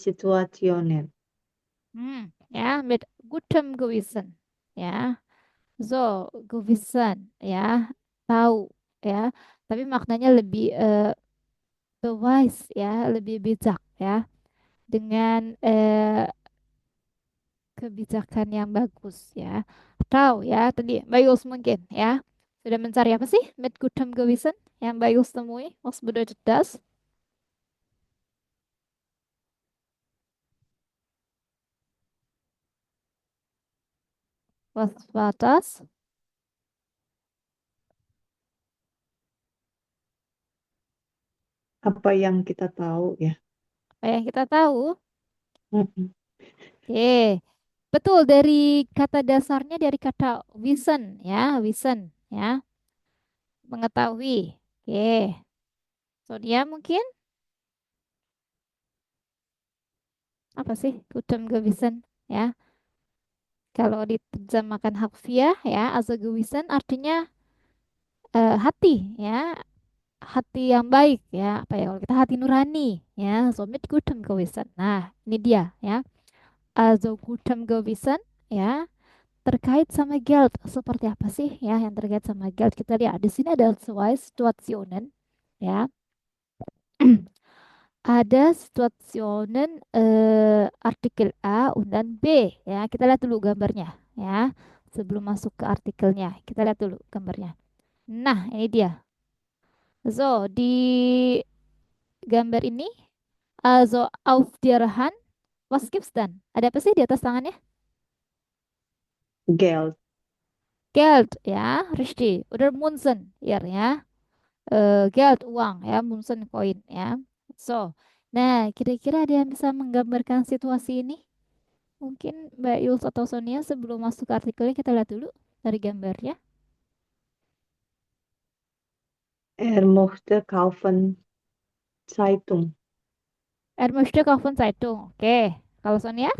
Situationen. Ya, mit gutem Gewissen. Ya, so Gewissen. Ya, tahu. Ya, tapi maknanya lebih wise ya, lebih bijak ya, dengan kebijakan yang bagus ya. Atau ya tadi Bayus mungkin ya sudah mencari apa sih mit gutem Gewissen yang Bayus temui? Was bedeutet das? Was war das? Apa yang kita tahu ya? Apa yang kita tahu? Mm-mm. Oke, betul dari kata dasarnya dari kata wissen ya, wissen ya, mengetahui. Oke, so dia mungkin apa sih gutem Gewissen ya? Kalau diterjemahkan harfiah ya, also Gewissen artinya hati ya, hati yang baik ya, apa ya kalau kita hati nurani ya, somit gutem Gewissen. Nah, ini dia ya. Also gutem Gewissen ya, terkait sama Geld seperti apa sih ya yang terkait sama Geld? Kita lihat di sini ada zwei Situationen ya. Ada Situationen artikel A dan B ya. Kita lihat dulu gambarnya ya. Sebelum masuk ke artikelnya, kita lihat dulu gambarnya. Nah, ini dia. So, di gambar ini, also auf der Hand, was gibt's dann? Ada apa sih di atas tangannya? Geld. Geld ya, richtig. Oder Münzen, ya. Geld uang ya, Munsen koin ya. So, nah kira-kira ada yang bisa menggambarkan situasi ini? Mungkin Mbak Yuls atau Sonia sebelum masuk ke artikelnya kita lihat dulu dari gambarnya. Er möchte kaufen Zeitung. Er möchte kaufen Zeitung. Oke, kalau Sonia,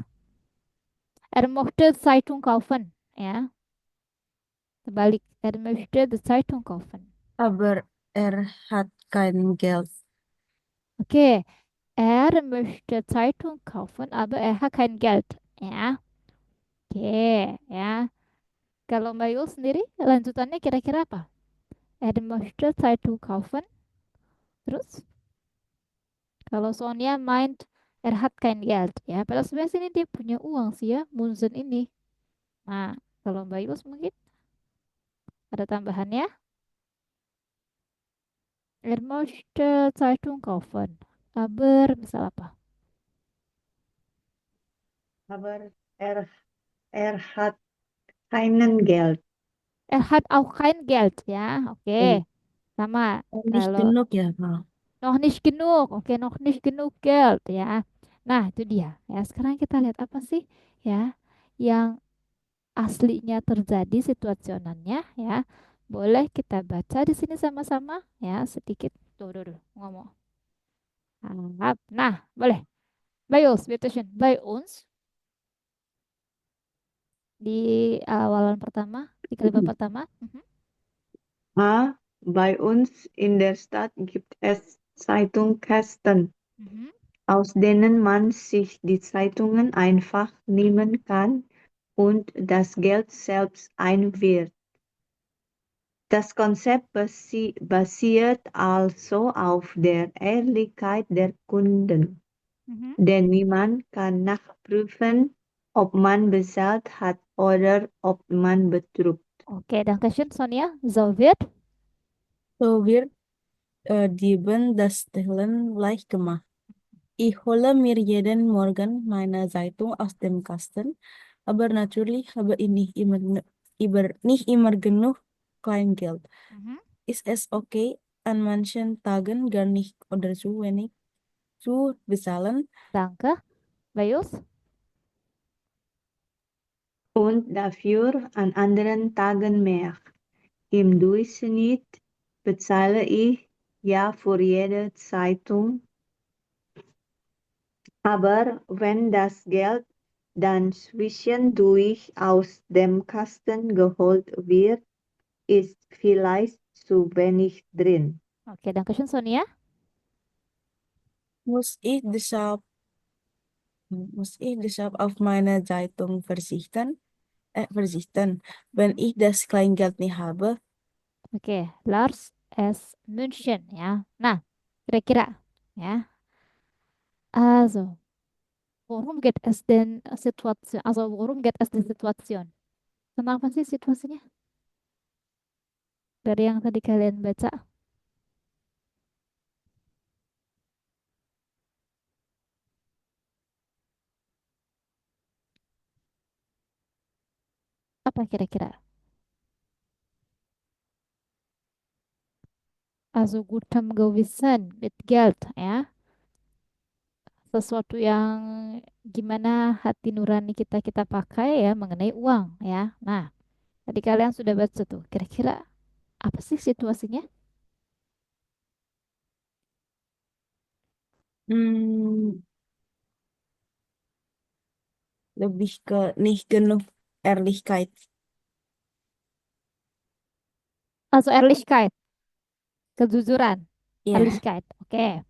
er möchte Zeitung kaufen ya. Terbalik, er möchte die Zeitung kaufen. Aber er hat kein Geld. Oke, er möchte Zeitung kaufen, aber er hat kein Geld ya. Oke, ya. Kalau Mbak Yuls sendiri lanjutannya kira-kira apa? Er möchte Zeitung kaufen. Terus, kalau Sonia meint, er hat kein Geld. Ya, padahal sebenarnya sini dia punya uang sih ya, Munzen ini. Nah, kalau Mbak Yus mungkin ada tambahannya. Er möchte Zeitung kaufen. Aber, misal apa? Aber er hat keinen Geld. Er hat auch kein Geld. Ya, Ya. oke. Sama. Nicht Kalau genug ya, Kak. noch nicht genug. Oke, noch nicht genug Geld. Ya. Nah, itu dia. Ya, sekarang kita lihat apa sih ya yang aslinya terjadi situasionalnya ya. Boleh kita baca di sini sama-sama ya sedikit. Tuh, ngomong. Nah, boleh. Bei uns, bitteschön. Bei uns di awalan pertama, di kalimat pertama. A. Bei uns in der Stadt gibt es Zeitungskästen, Mhm. aus denen man sich die Zeitungen einfach nehmen kann und das Geld selbst einwirft. Das Konzept basiert also auf der Ehrlichkeit der Kunden, Mhm. denn niemand kann nachprüfen, ob man bezahlt hat oder ob man betrügt. Oke, Dankeschön, Sonia. So wird. So wird Dieben das Stehlen leicht gemacht. Ich hole mir jeden Morgen meine Zeitung aus dem Kasten, aber natürlich habe ich nicht immer genug Kleingeld. Mhm. Ist es okay, an manchen Tagen gar nicht oder zu wenig zu bezahlen? Danke. Bayus. Und dafür an anderen Tagen mehr. Im Durchschnitt bezahle ich ja für jede Zeitung, aber wenn das Geld dann zwischendurch aus dem Kasten geholt wird, ist vielleicht zu wenig drin. Oke, Dankeschön, Sonia. Muss ich deshalb Muss ich die Schrift auf meiner Zeitung verzichten, wenn ich das Kleingeld nicht habe? Oke, Lars S. München ya. Nah, kira-kira ya. Also, worum geht es denn Situation? Also, worum geht es die Situation? Kenapa sih situasinya? Dari yang tadi kalian baca, apa kira-kira? Also, gutem gewissen mit Geld ya. Sesuatu yang gimana hati nurani kita kita pakai ya mengenai uang ya. Nah, tadi kalian sudah baca tuh. Kira-kira apa sih situasinya? Hmm, lebih ke nicht genug Ehrlichkeit. Also, Ehrlichkeit, kejujuran. Ya, Ehrlichkeit. Oke.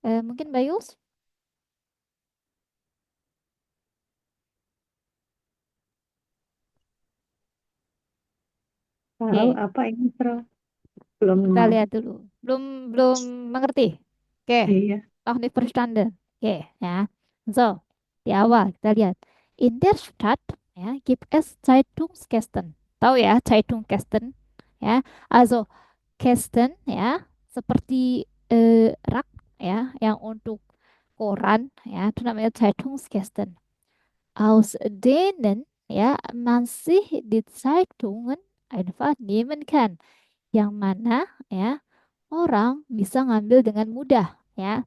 Mungkin Bayus? Tahu Oke. apa ini, Pro? Belum. Kita lihat dulu. Belum belum mengerti. Oke. Iya. Noch nicht verstanden. Oke, ya. So, di awal kita lihat. In der Stadt ya, gibt es Zeitungskästen. Tahu ya, Zeitungskästen? Ya. Also, Kästen ya, seperti rak ya, yang untuk koran ya, itu namanya Zeitungskästen. Aus denen ya masih die Zeitungen einfach nehmen kann. Yang mana ya orang bisa ngambil dengan mudah ya.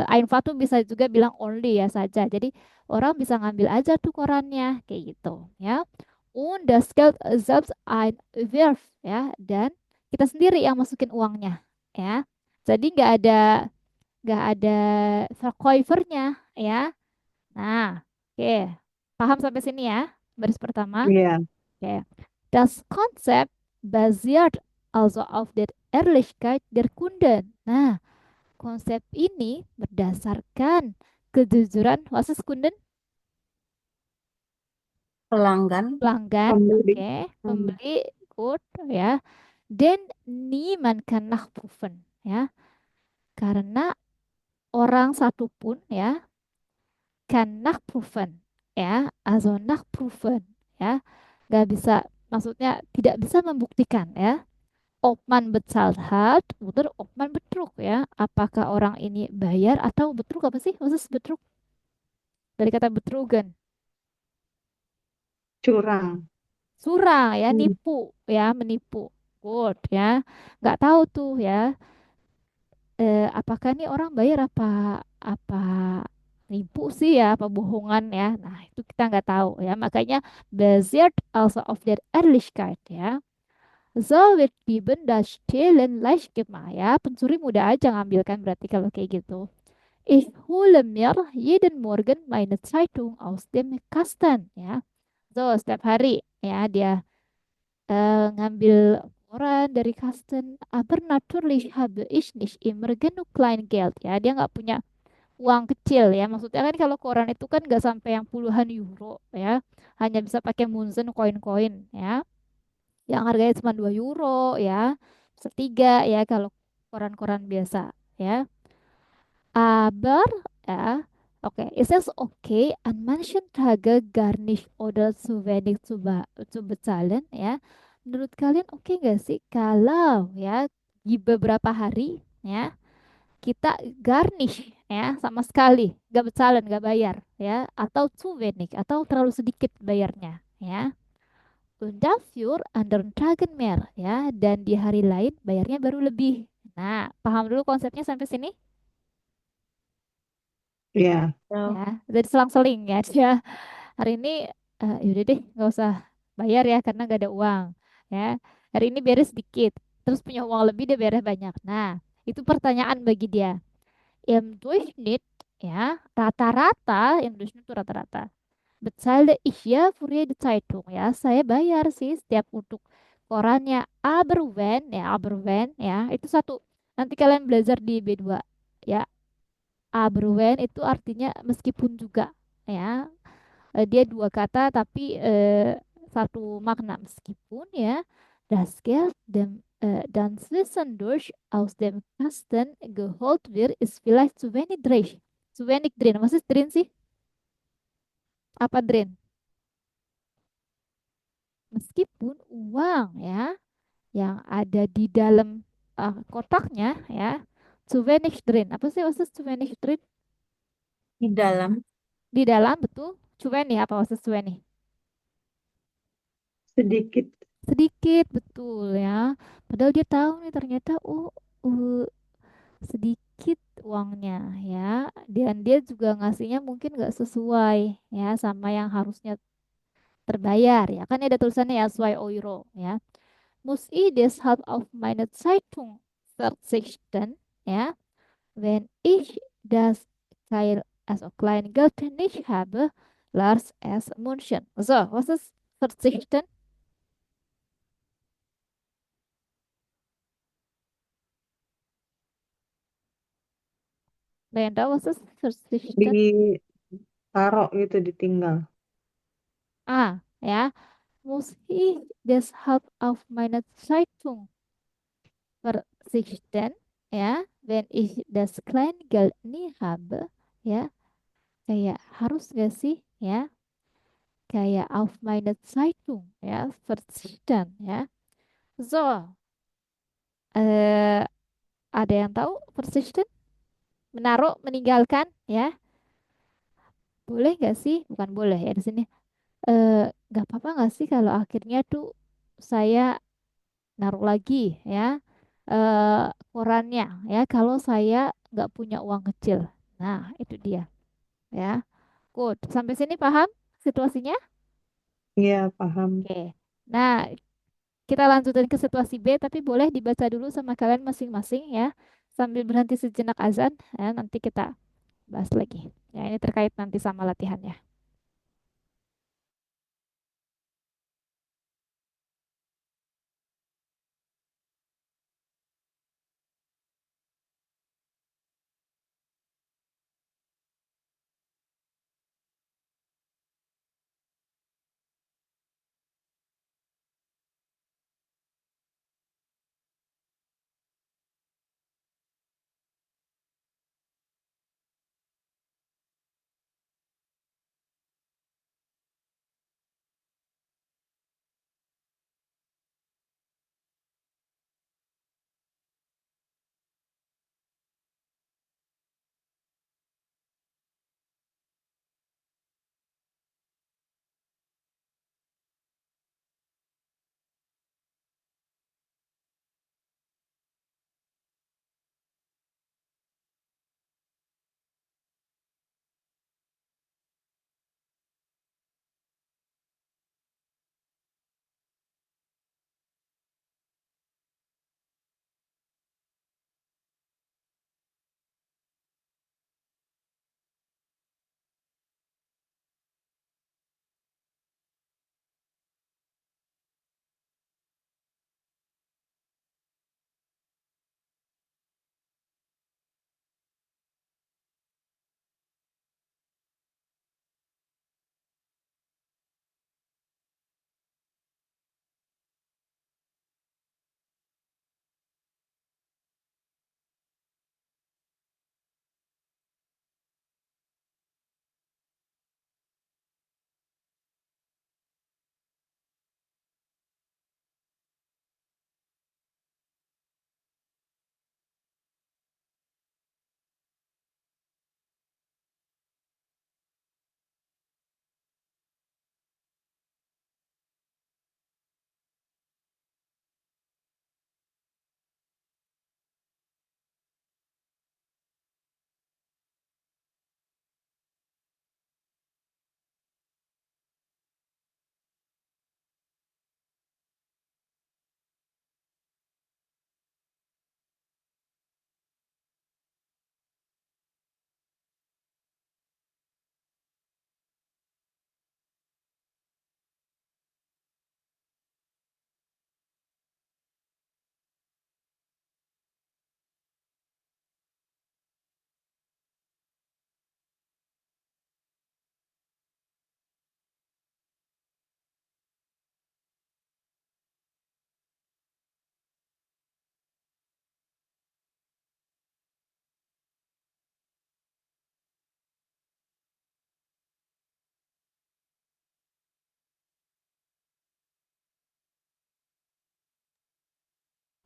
Einfach tuh bisa juga bilang only ya saja. Jadi orang bisa ngambil aja tuh korannya kayak gitu ya. Und das Geld selbst ein Wert ya, dan kita sendiri yang masukin uangnya ya. Jadi nggak ada verkäufernya ya. Nah, oke. Paham sampai sini ya? Baris pertama. Iya. Oke. Das Konzept basiert also auf der Ehrlichkeit der Kunden. Nah, konsep ini berdasarkan kejujuran was ist Kunden? pelanggan. Pelanggan, Pembeli. oke. Pembeli, good, ya. Dan niemand kann nachprüfen, ya. Karena orang satupun, ya, kann nachprüfen, ya. Also nachprüfen, ya. Nggak bisa, maksudnya tidak bisa membuktikan, ya. Ob man bezahlt hat oder ob man betrug ya. Apakah orang ini bayar atau betrug apa sih? Maksud betrug dari kata betrugen. Curang. Surang ya, Hmm. nipu ya, menipu. Good ya. Nggak tahu tuh ya. Apakah ini orang bayar apa nipu sih ya, apa bohongan ya. Nah, itu kita nggak tahu ya. Makanya basiert also auf der Ehrlichkeit ya. So wird Dieben das Stehlen leicht gemacht ya. Pencuri mudah aja ngambilkan berarti kalau kayak gitu. Ich hole mir jeden Morgen meine Zeitung aus dem Kasten ya. So setiap hari ya dia ngambil koran dari Kasten. Aber natürlich habe ich nicht immer genug Kleingeld ya. Dia nggak punya uang kecil ya. Maksudnya kan kalau koran itu kan nggak sampai yang puluhan euro ya. Hanya bisa pakai munzen koin-koin ya, yang harganya cuma 2 euro ya, setiga ya kalau koran-koran biasa ya. Aber ya, oke, ist es okay, an manchen Tage gar nicht oder zu wenig zu bezahlen ya? Menurut kalian oke nggak sih kalau ya di beberapa hari ya kita garnish ya sama sekali nggak bezahlen, nggak bayar ya, atau zu wenig atau terlalu sedikit bayarnya ya? Und dafür anderen Tagen mehr ya, dan di hari lain bayarnya baru lebih. Nah, paham dulu konsepnya sampai sini Iya. Ya, ya. Jadi selang-seling ya dia hari ini yaudah deh nggak usah bayar ya karena nggak ada uang ya. Hari ini beres sedikit, terus punya uang lebih dia beres banyak. Nah, itu pertanyaan bagi dia. Im Durchschnitt ya, rata-rata, im Durchschnitt itu rata-rata. Bezahle ich ja für jede Zeitung ya. Saya bayar sih setiap untuk korannya. Aber wenn ya, itu satu. Nanti kalian belajar di B2 ya. Aber wenn itu artinya meskipun juga, ya. Dia dua kata tapi satu makna meskipun, ya. Das Geld dann zwischendurch aus dem Kasten geholt wird, ist vielleicht zu wenig drin. Zu wenig drin. Maksud drin sih? Apa drin? Meskipun uang, ya, yang ada di dalam kotaknya, ya, zu wenig drin. Apa sih maksud zu wenig drin? Di dalam Di dalam, betul. Zu wenig, apa maksud zu wenig? sedikit. Sedikit, betul, ya. Padahal dia tahu nih ternyata, oh, sedikit uangnya, ya. Dan dia juga ngasihnya mungkin nggak sesuai, ya, sama yang harusnya terbayar, ya. Kan ada tulisannya ya, sesuai euro, ya. Muss ich deshalb auf meine Zeitung verzichten, ya, wenn ich das also Kleingeld nicht habe, Lars S. München. So, was ist verzichten? Brenda, was ist verzichten? Ditaruh gitu, ditinggal. Ya. Muss ich deshalb auf meine Zeitung verzichten, ya, wenn ich das Kleingeld nie habe, ya, kayak harus gak sih, ya, kayak auf meine Zeitung, ya, verzichten, ya. So, eh, ada yang tahu verzichten? Menaruh, meninggalkan, ya, boleh gak sih? Bukan boleh ya di sini. Nggak apa-apa nggak sih kalau akhirnya tuh saya naruh lagi, ya, korannya, ya, kalau saya nggak punya uang kecil. Nah, itu dia, ya. Good. Sampai sini paham situasinya? Iya, paham. Oke. Nah, kita lanjutin ke situasi B, tapi boleh dibaca dulu sama kalian masing-masing, ya. Sambil berhenti sejenak azan, ya, nanti kita bahas lagi. Ya, ini terkait nanti sama latihannya.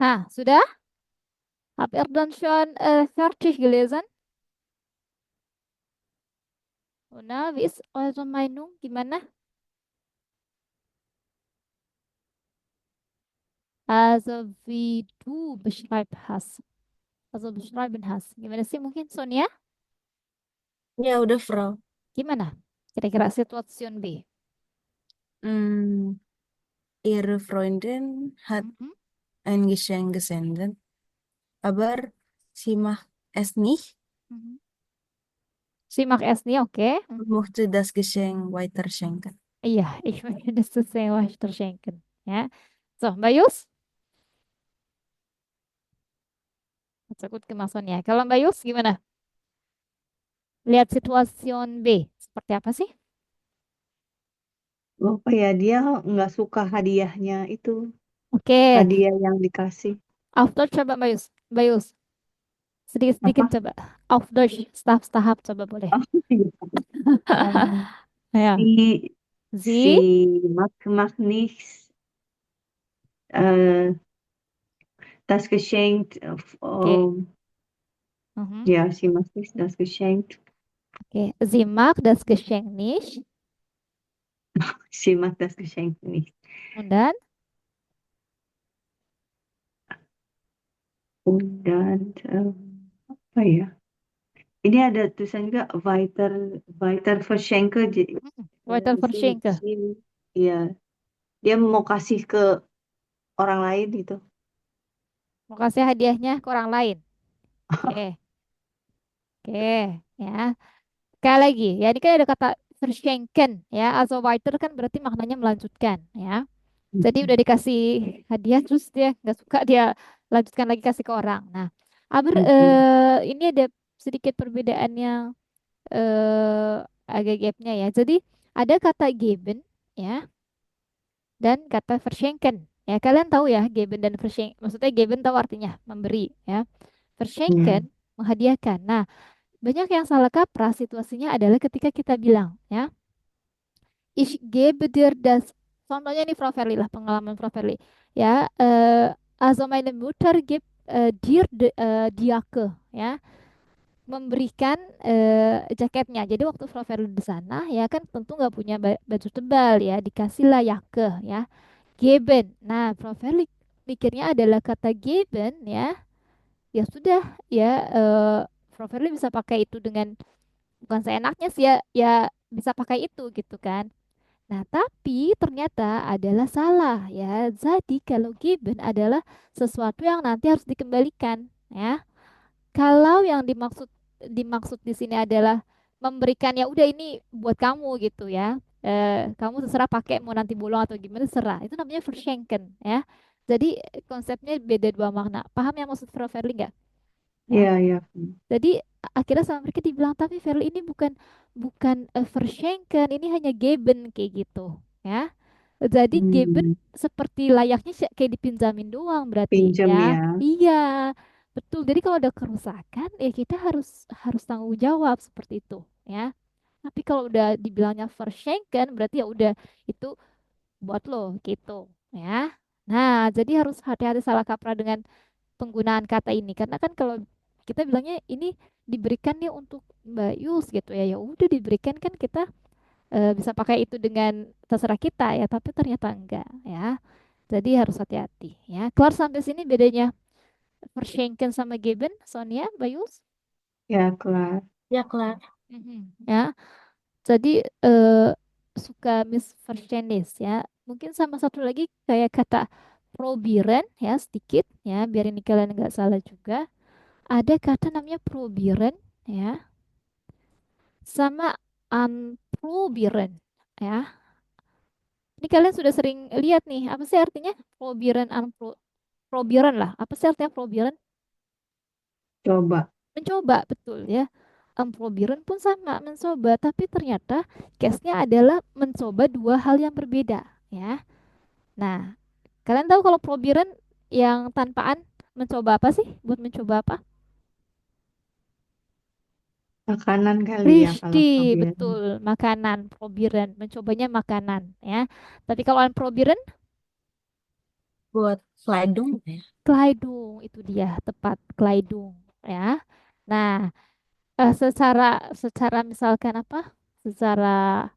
Sudah? Habt ihr dann schon fertig gelesen? Na, wie ist eure Meinung? Gimana? Also, wie du beschreibt hast. Also, beschreiben hast. Gimana sih mungkin, Sonia? Ya udah, Frau. Gimana? Kira-kira Situation B. Hmm, Ihre Freundin hat Mhm. ein Geschenk gesendet, aber sie macht es nicht Mhm. Simak S-nya, oke. und möchte das Geschenk weiterschenken. Iya, ich möchte das Seewasser schenken. Ya. So, Mbak Yus, takut ke Mas Sonia. Kalau Mbak Yus gimana? Lihat situation B. Seperti apa sih? Oh ya, dia nggak suka hadiahnya itu, Oke, hadiah yang dikasih. auf Deutsch coba Mbak Yus. Mbak Yus, sedikit-sedikit Apa? coba. Auf Deutsch, tahap coba boleh. Oh, iya. Um, Ya, sie, Sie, sie mag nicht äh, das Geschenk, oke. Mhm. ja, sie mag nicht das Geschenk, Oke, Sie mag das Geschenk nicht. sie mag das Geschenk nicht. Und dann, Und dann, apa ya? Ini ada tulisan juga weiter verschenke. weiter Sie, verschenken. sie, ya, dia mau kasih ke orang lain gitu. Mau kasih hadiahnya ke orang lain. Oke, oke, ya. Sekali lagi, ya ini kan ada kata verschenken, ya. Also weiter kan berarti maknanya melanjutkan, ya. Jadi udah dikasih hadiah terus dia nggak suka, dia lanjutkan lagi kasih ke orang. Nah, aber Mhm. ini ada sedikit perbedaan yang agak gapnya ya. Jadi ada kata geben, ya, dan kata verschenken. Ya, kalian tahu ya geben dan verschenken. Maksudnya geben tahu artinya memberi, ya. Ya, Verschenken menghadiahkan. Nah, banyak yang salah kaprah situasinya adalah ketika kita bilang, ya, ich gebe dir das. Contohnya ini Frau Verli lah, pengalaman Frau Verli. Ya, also meine Mutter gibt dir die Jacke, ya, memberikan jaketnya. Jadi waktu Frau Verli di sana, ya kan tentu nggak punya baju tebal ya, dikasihlah Jacke, ya, geben. Nah, Frau Verli pikirnya adalah kata geben, ya, ya sudah, ya, Frau Verli bisa pakai itu dengan bukan seenaknya sih, ya, ya bisa pakai itu gitu kan. Nah, tapi ternyata adalah salah ya. Jadi kalau given adalah sesuatu yang nanti harus dikembalikan, ya. Kalau yang dimaksud dimaksud di sini adalah memberikan, ya udah ini buat kamu gitu ya. Kamu terserah pakai mau nanti bolong atau gimana terserah. Itu namanya verschenken, ya. Jadi konsepnya beda dua makna. Paham yang maksud Frau Verli nggak? Ya. ya, ya. Jadi akhirnya sama mereka dibilang tapi Verli ini bukan bukan verschenken, ini hanya geben kayak gitu, ya. Jadi geben Hmm, seperti layaknya kayak dipinjamin doang berarti pinjam ya. ya. Iya, betul. Jadi kalau ada kerusakan ya kita harus harus tanggung jawab seperti itu, ya. Tapi kalau udah dibilangnya verschenken berarti ya udah itu buat lo gitu, ya. Nah, jadi harus hati-hati salah kaprah dengan penggunaan kata ini karena kan kalau kita bilangnya ini diberikan nih untuk Mbak Yus gitu ya, ya udah diberikan kan kita bisa pakai itu dengan terserah kita ya, tapi ternyata enggak ya. Jadi harus hati-hati ya. Kelar sampai sini bedanya Verschenken sama Geben, Sonia, Bayus. Ya, kelar. Ya, kelar. Mhm. Ya. Jadi suka misverständnis ya. Mungkin sama satu lagi kayak kata probieren ya sedikit ya, biar ini kalian nggak salah juga. Ada kata namanya probieren ya, sama unprobieren ya. Ini kalian sudah sering lihat nih, apa sih artinya probieren, probieren lah. Apa sih artinya probieren? Coba. Mencoba, betul ya. Probieren pun sama, mencoba, tapi ternyata case-nya adalah mencoba dua hal yang berbeda ya. Nah, kalian tahu kalau probieren yang tanpaan mencoba apa sih? Buat mencoba apa? Makanan kali ya kalau Rishti, probian. betul, makanan, probiren, mencobanya makanan ya. Tapi kalau probiren Buat Kleidung ya. Kleidung itu dia tepat Kleidung ya. Nah, secara secara misalkan apa? Secara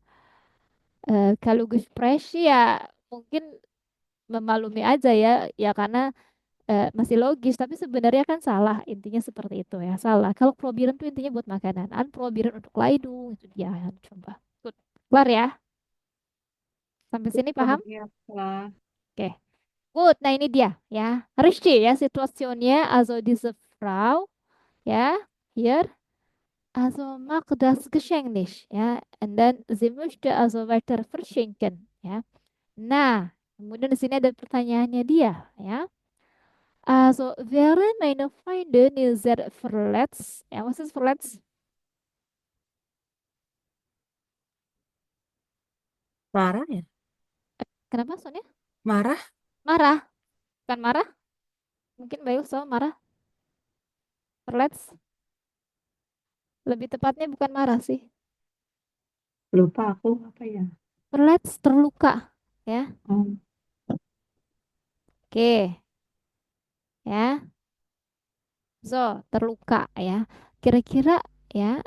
kalau Gus Fresh ya mungkin memaklumi aja ya, ya karena masih logis, tapi sebenarnya kan salah. Intinya seperti itu ya, salah. Kalau probiren tuh intinya buat makanan, probiren untuk Kleidung itu dia. Coba. Good. Kelar ya? Sampai sini paham? Beberapa. Oke. Good. Nah, ini dia ya. Richtig ya situationnya, also diese Frau ya, hier, also mag das Geschenk nicht ya, and then sie möchte also weiter verschenken ya. Nah, kemudian di sini ada pertanyaannya dia ya. Also wäre meine Freundin sehr verletzt, ja, was ist verletzt? Marah ya? Kenapa Sonia? Marah? Marah, bukan marah? Mungkin Bayu so marah, verletzt. Lebih tepatnya bukan marah sih. Lupa aku apa ya? Verletzt terluka ya. Oh, Oke, ya. So, terluka ya. Kira-kira ya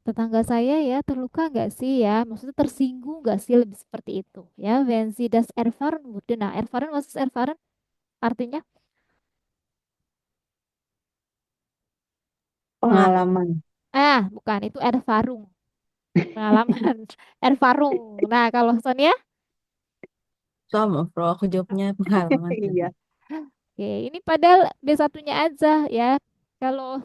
tetangga saya ya terluka nggak sih ya? Maksudnya tersinggung nggak sih lebih seperti itu ya? Wenn Sie das erfahren würde. Nah, erfahren was ist erfahren? Artinya Pengalaman. pengalaman. bukan itu erfahrung, pengalaman. Erfahrung. Nah, kalau Sonia, Sama, bro. Aku jawabnya pengalaman tadi. Iya. oke, ini padahal b satunya aja ya. Kalau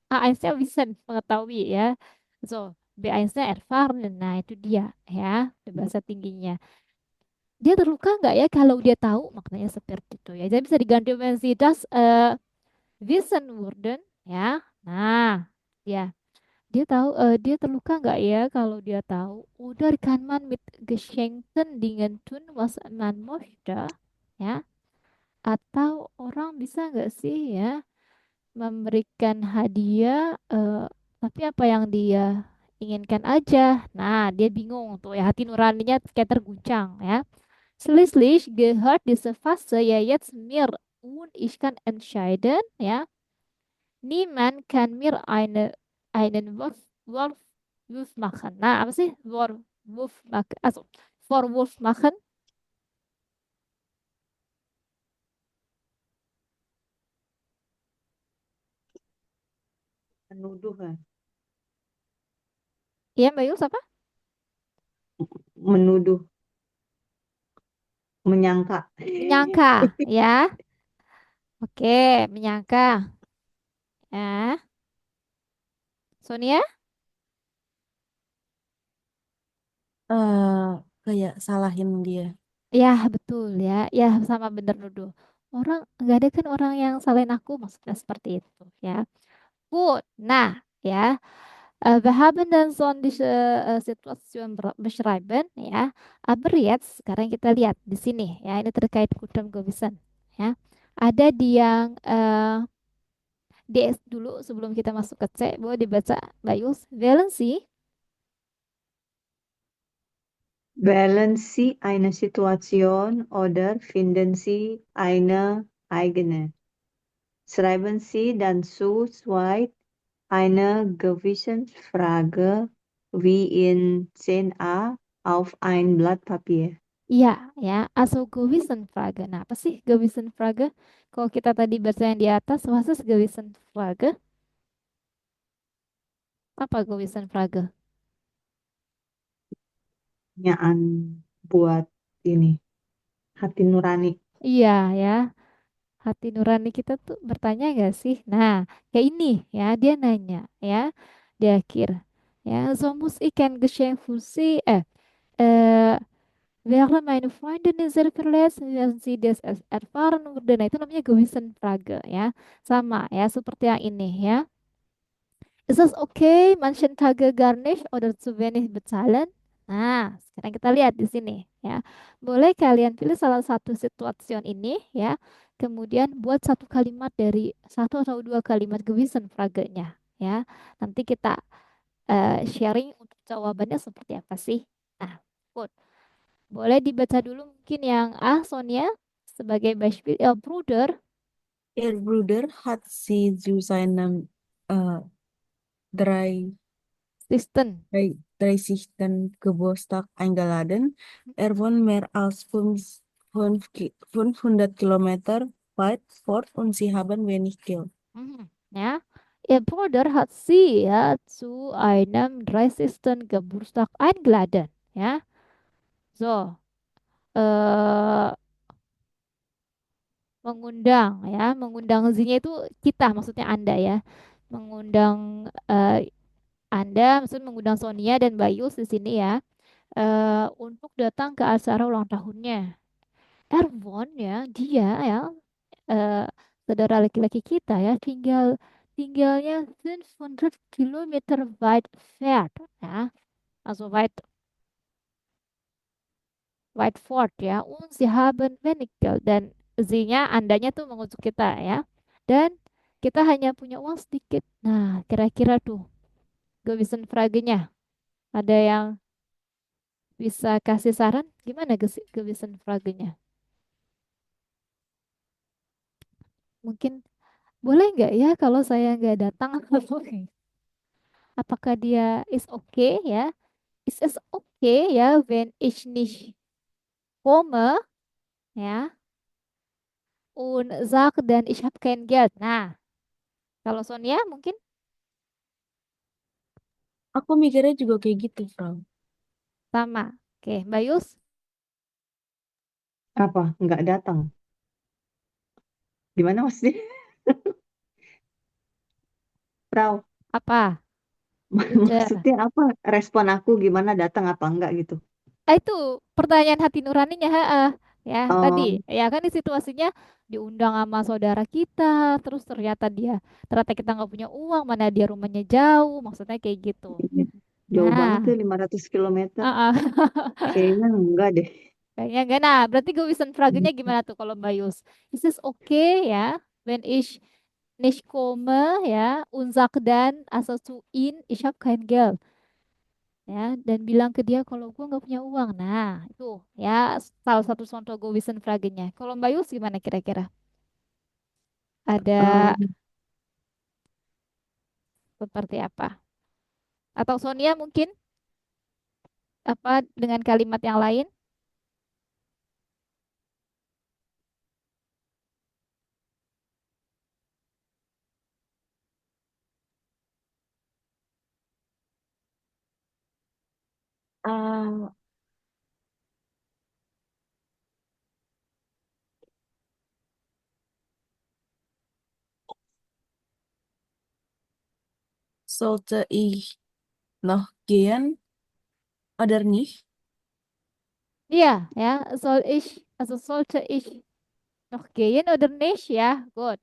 AS-nya bisa mengetahui ya. So, B1-nya erfahren. Nah, itu dia ya, bahasa tingginya. Dia terluka nggak ya kalau dia tahu maknanya seperti itu ya. Jadi bisa diganti dengan si das wissen würden ya. Nah, ya. Dia tahu dia terluka nggak ya kalau dia tahu udah kan man mit Geschenken Dingen tun was man möchte ya, atau orang bisa nggak sih ya memberikan hadiah tapi apa yang dia inginkan aja. Nah, dia bingung tuh ya, hati nuraninya kayak terguncang ya. Schließlich gehört diese Phase ja jetzt mir und ich kann entscheiden ya. Niemand kann mir einen Wurf machen. Nah, apa sih? Wurf machen. Also, Vorwurf machen. Menuduh ya. Iya, Mbak Yus apa? Menuduh, menyangka. Menyangka, ya. Oke, menyangka. Ya, Sonia? Kayak salahin dia. Ya, betul ya. Ya, sama bener nuduh. Orang, nggak ada kan orang yang salahin aku, maksudnya seperti itu ya. Good. Nah, ya. Wir haben dann so diese Situation beschreiben, ya. Aber jetzt, sekarang kita lihat di sini, ya. Ini terkait Gudam Govisan, ya. Ada di yang DS dulu sebelum kita masuk ke C, boleh dibaca Mbak Yus. Valency, Wählen Sie eine Situation oder finden Sie eine eigene. Schreiben Sie dann zu zweit eine Gewissensfrage wie in 10a auf ein Blatt Papier. iya, ya. Also Gewissenfrage. Nah, apa sih Gewissenfrage? Kalau kita tadi baca yang di atas, was ist Gewissenfrage? Apa Gewissenfrage? Pertanyaan buat ini, hati nurani. Iya, ya. Hati nurani kita tuh bertanya gak sih? Nah, kayak ini ya, dia nanya ya di akhir. Ya, so muss ich ein Geschenk für Sie, wäre meine Freundin sehr verletzt, wenn sie das erfahren würde. Nah, itu namanya Gewissenfrage ya. Sama ya, seperti yang ini ya. Ist es okay, manchen Tage gar nicht oder zu wenig bezahlen? Nah, sekarang kita lihat di sini ya. Boleh kalian pilih salah satu situasi ini ya. Kemudian buat satu kalimat dari satu atau dua kalimat gewissen fragenya ya. Nanti kita sharing untuk jawabannya seperti apa sih. Nah, good. Boleh dibaca dulu mungkin yang A, Sonia, sebagai Beispiel. Bruder, Ihr Bruder hat sie zu seinem äh, drei, Kristen. 30. Geburtstag eingeladen. Er wohnt mehr als 500 Kilometer weit fort und sie haben wenig Geld. Ja. Ihr Bruder hat sie ja zu einem 30. Geburtstag eingeladen. Ja. So, äh, mengundang ya, mengundang zinya itu kita, maksudnya Anda ya. Mengundang Anda, maksudnya mengundang Sonia dan Bayus di sini ya, untuk datang ke acara ulang tahunnya. Erwon ya, dia ya, eh, saudara laki-laki kita ya, tinggalnya 500 Kilometer weit fährt ya, also weit fort ya, und sie haben wenig Geld, dan Z-nya andanya tuh mengutuk kita ya, dan kita hanya punya uang sedikit. Nah, kira-kira tuh Gewissenfrage-nya ada yang bisa kasih saran gimana Gewissenfrage-nya? Mungkin boleh nggak ya kalau saya nggak datang? Apakah dia is okay ya? Is es okay ya wenn ich nicht komme ya und sag dan ich habe kein Geld. Nah, kalau Sonia mungkin Aku mikirnya juga kayak gitu, Frau. sama. Oke, Mbak Yus Apa? Nggak datang. Gimana maksudnya? Frau, apa? Bitte. maksudnya apa? Respon aku gimana datang apa enggak gitu? Itu pertanyaan hati nuraninya, ya tadi Oh, ya kan di situasinya diundang sama saudara kita, terus ternyata kita nggak punya uang, mana dia rumahnya jauh, maksudnya kayak gitu. iya. Jauh banget tuh Nah, 500 kilometer. uh-uh. Kayaknya enggak deh. Kayaknya enggak. Nah, berarti Gewissenfrage-nya gimana tuh kalau Mbak Yus? Is this okay ya? Wenn ich nicht komme ya, und sag dann also zu ihn, ich habe kein Geld. Ya, dan bilang ke dia kalau gue nggak punya uang. Nah, itu ya salah satu contoh Gewissenfrage-nya. Kalau Mbak Yus gimana kira-kira? Ada Em, seperti apa? Atau Sonia mungkin apa dengan kalimat yang lain? Äh, sollte ich noch gehen oder nicht? Iya, ya. Sollte ich noch gehen oder nicht? Ya, good.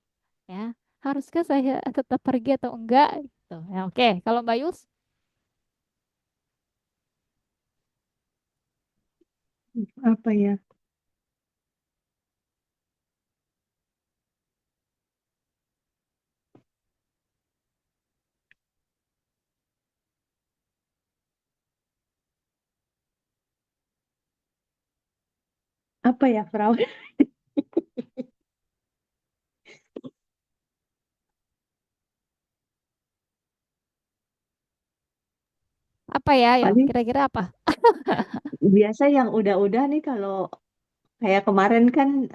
Ya, haruskah saya tetap pergi atau enggak? Gitu. Ya, oke. Kalau Mbak Yus, apa ya? Apa ya, Frau? apa ya? Yo, Paling kira-kira apa? biasa yang udah-udah nih kalau kayak kemarin kan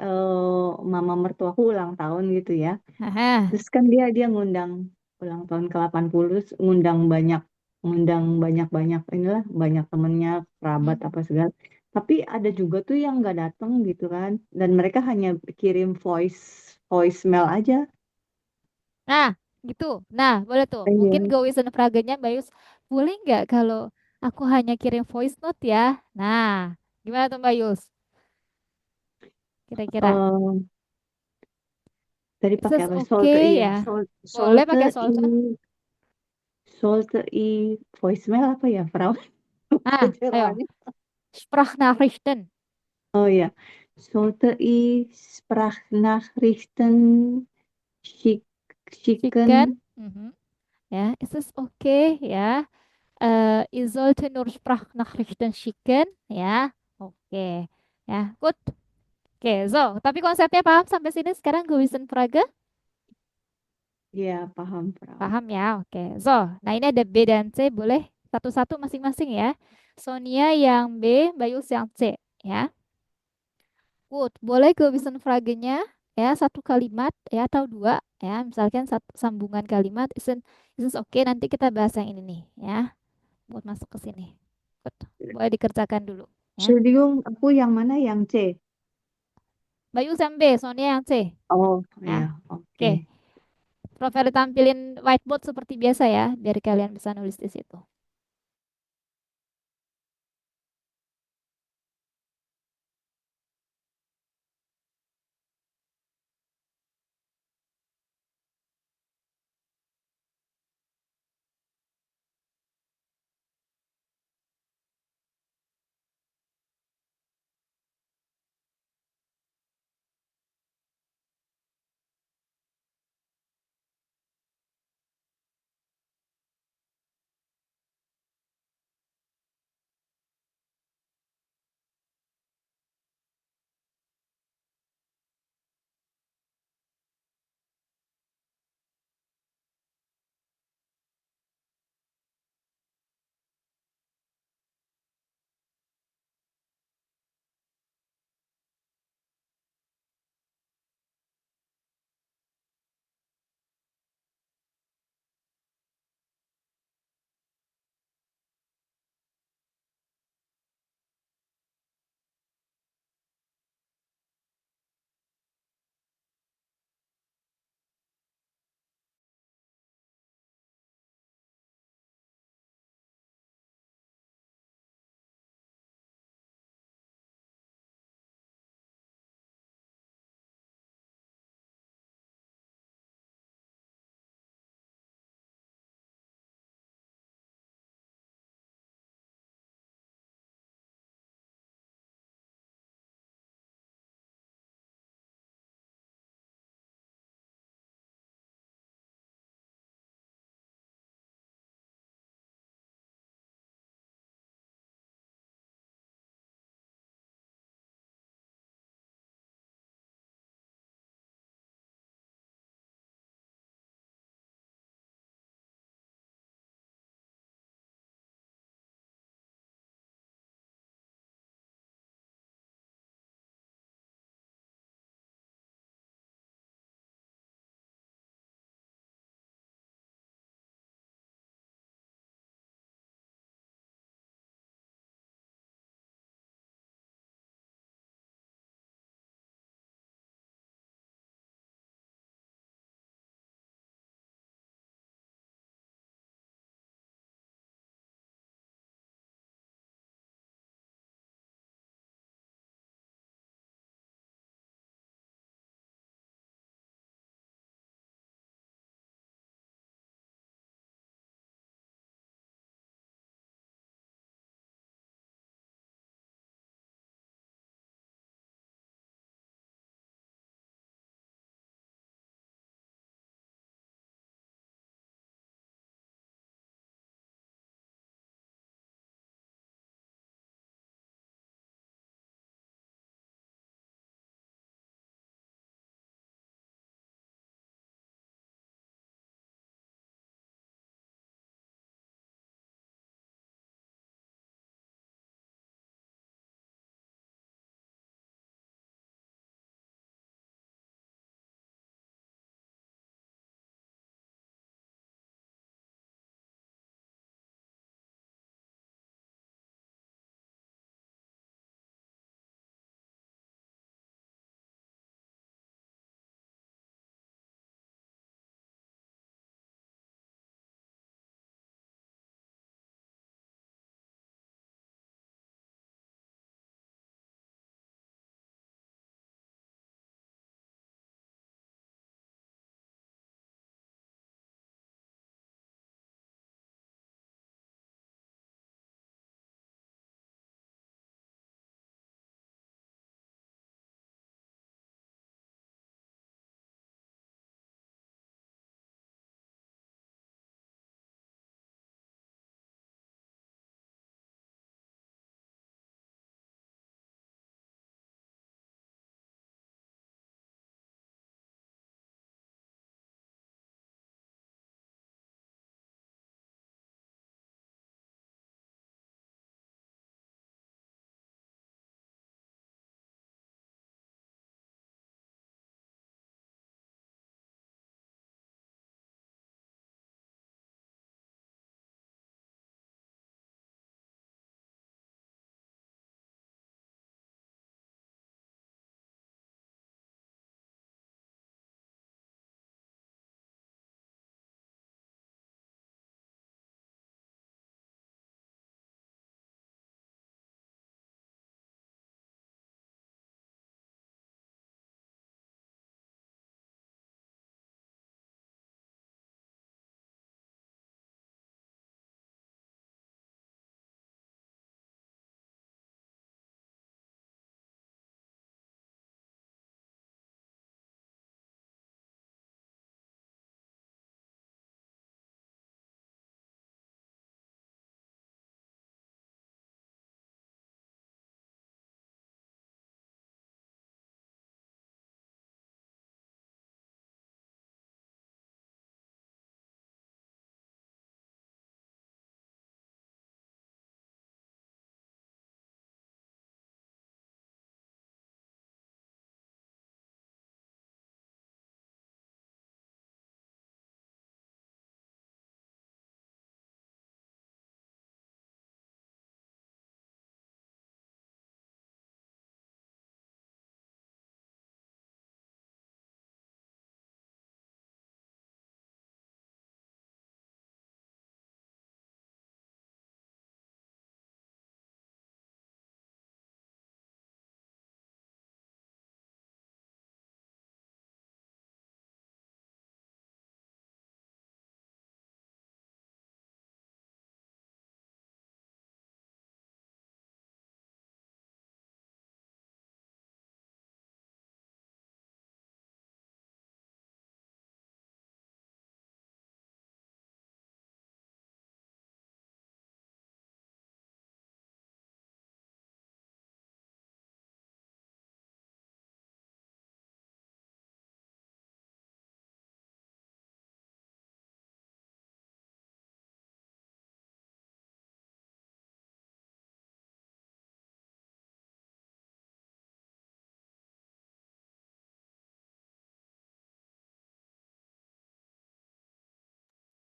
mama mertuaku ulang tahun gitu ya. Nah, Terus kan dia ngundang ulang tahun ke-80, terus ngundang banyak-banyak inilah banyak temennya, kerabat hmm. apa segala. Tapi ada juga tuh yang nggak datang gitu kan. Dan mereka hanya kirim voicemail aja. Nah, gitu. Nah, boleh tuh. Mungkin Iya. Gewissenfrage-nya Mbak Yus, boleh nggak kalau aku hanya kirim voice note ya? Nah, gimana tuh Mbak Yus? Kira-kira. Eh, tadi Is pakai this apa? Solter, okay iya. ya? Boleh Solter pakai i soldier? solter i voicemail apa ya, Frau? Lupa Ah, ayo. Jermannya. Sprachnachrichten. Oh ya. Solter i Sprachnachrichten schick, Chicken. schicken. Mhm. Ya, is this okay ya? Ich sollte nur Sprachnachrichten schicken, ya. Oke, ya, good. Oke, so, tapi konsepnya paham sampai sini sekarang Gewissenfrage? Ya, paham, Frau. Paham ya? Oke. So, nah ini ada B dan C, boleh satu-satu masing-masing ya. Sonia yang B, Bayus yang C, ya. Good. Boleh Gewissenfrage-nya ya satu kalimat ya atau dua ya. Misalkan satu sambungan kalimat isn't oke. Nanti kita bahas yang ini nih ya. Buat masuk ke sini. Good. Boleh dikerjakan dulu ya. Entschuldigung, aku yang mana yang C? Bayus yang B, Sonia yang C. Oh, Ya. ya, Oke. oke. Prof. Eli tampilin whiteboard seperti biasa ya, biar kalian bisa nulis di situ.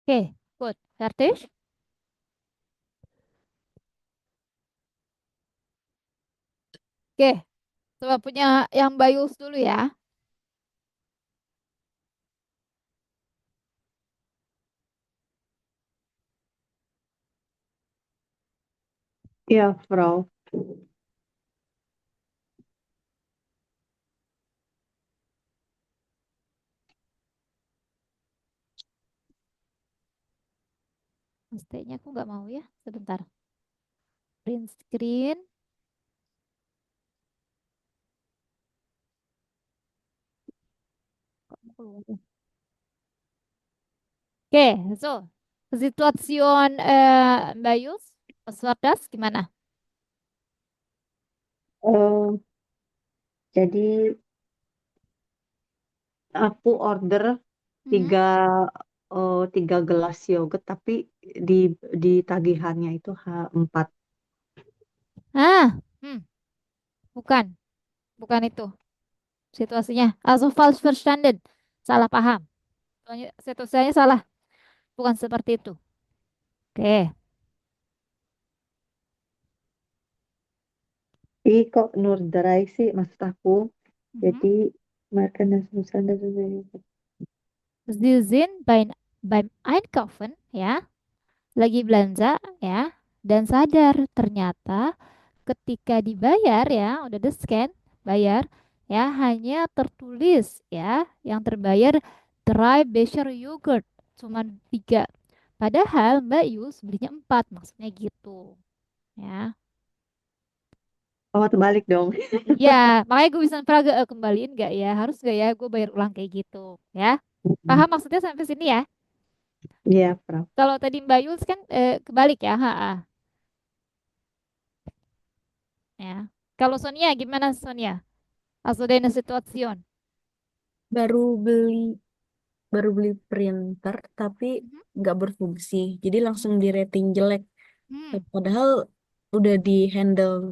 Oke, good. Fertig? Oke, coba punya yang Bayus dulu ya. Ya, Frau. Mestinya aku nggak mau ya. Sebentar. Print screen. Oke, so. Situation Bayus, Oswardas gimana? Eh, jadi aku order Hmm? tiga tiga gelas yogurt, tapi di di tagihannya itu empat. Ah, bukan. Bukan itu situasinya. Also false verstanden. Salah paham. Soalnya situasinya salah. Bukan seperti itu. Oke. Ih, kok Nur Derai sih maksud aku. Mhm. Jadi makan dan susah dan susah. Sie sind beim Einkaufen, ya, lagi belanja, ya, dan sadar ternyata ketika dibayar, ya, udah di scan, bayar, ya, hanya tertulis, ya, yang terbayar dry Becher yogurt, cuman tiga. Padahal Mbak Yus belinya empat, maksudnya gitu, ya. Oh, terbalik dong. Iya, makanya gue bisa Praga kembaliin nggak ya? Harus nggak ya gue bayar ulang kayak gitu, ya? Paham maksudnya sampai sini ya? Iya, Frau. Kalau tadi Mbak Yuls kan kebalik ya, ha, ha, ya. Kalau Sonia gimana Sonia? Also deine Situation. Baru beli baru beli printer tapi Mhm. nggak berfungsi. Jadi langsung di rating jelek. Hmm. Padahal udah di handle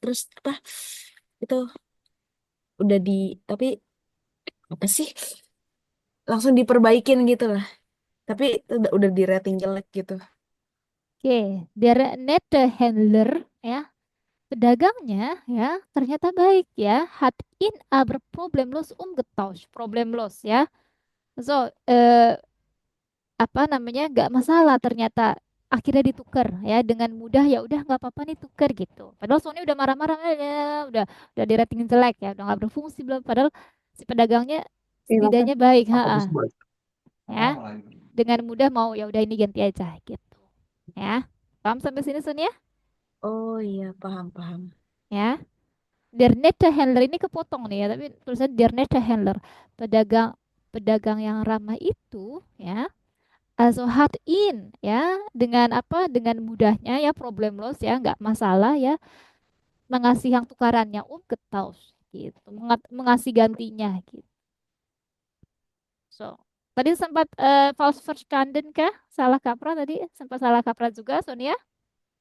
terus apa itu udah di tapi apa sih langsung diperbaikin gitu lah. Tapi udah di rating jelek gitu. Oke, der nette Händler ya, pedagangnya ya ternyata baik ya, hat in aber problemlos umgetauscht, problemlos ya. So, apa namanya nggak masalah ternyata akhirnya ditukar ya dengan mudah, ya udah nggak apa-apa nih tukar gitu, padahal Sony udah marah-marah ya, udah di rating jelek ya, udah nggak berfungsi belum, padahal si pedagangnya Terima setidaknya kasih. baik, Apa ha, disebut? ya, dengan mudah mau ya udah ini ganti aja gitu, ya. Paham sampai sini Sonia, Oh iya, paham, paham. ya. Der nette Händler ini kepotong nih ya, tapi tulisan der nette Händler, pedagang pedagang yang ramah itu ya. Also hat in ya, dengan apa, dengan mudahnya ya, problemlos ya, nggak masalah ya, mengasih yang tukarannya umgetauscht gitu, mengasih gantinya gitu. So tadi sempat false verstanden kah, salah kaprah, tadi sempat salah kaprah juga Sonia.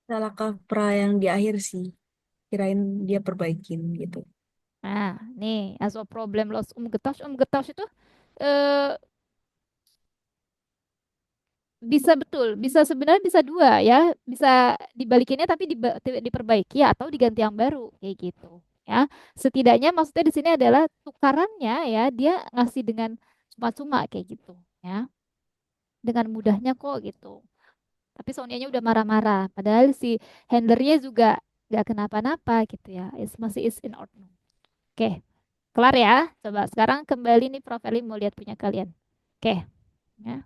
Salah kaprah yang di akhir sih. Kirain dia perbaikin gitu. Nah nih, also problemlos umgetauscht, umgetauscht itu eh, bisa, betul, bisa, sebenarnya bisa dua ya, bisa dibalikinnya tapi diperbaiki atau diganti yang baru kayak gitu ya. Setidaknya maksudnya di sini adalah tukarannya ya, dia ngasih dengan cuma-cuma kayak gitu ya, dengan mudahnya kok gitu. Tapi Sonyanya udah marah-marah, padahal si handlernya juga nggak kenapa-napa gitu ya, masih is in order. Oke, kelar ya. Coba sekarang kembali nih Prof Eli mau lihat punya kalian. Oke, ya.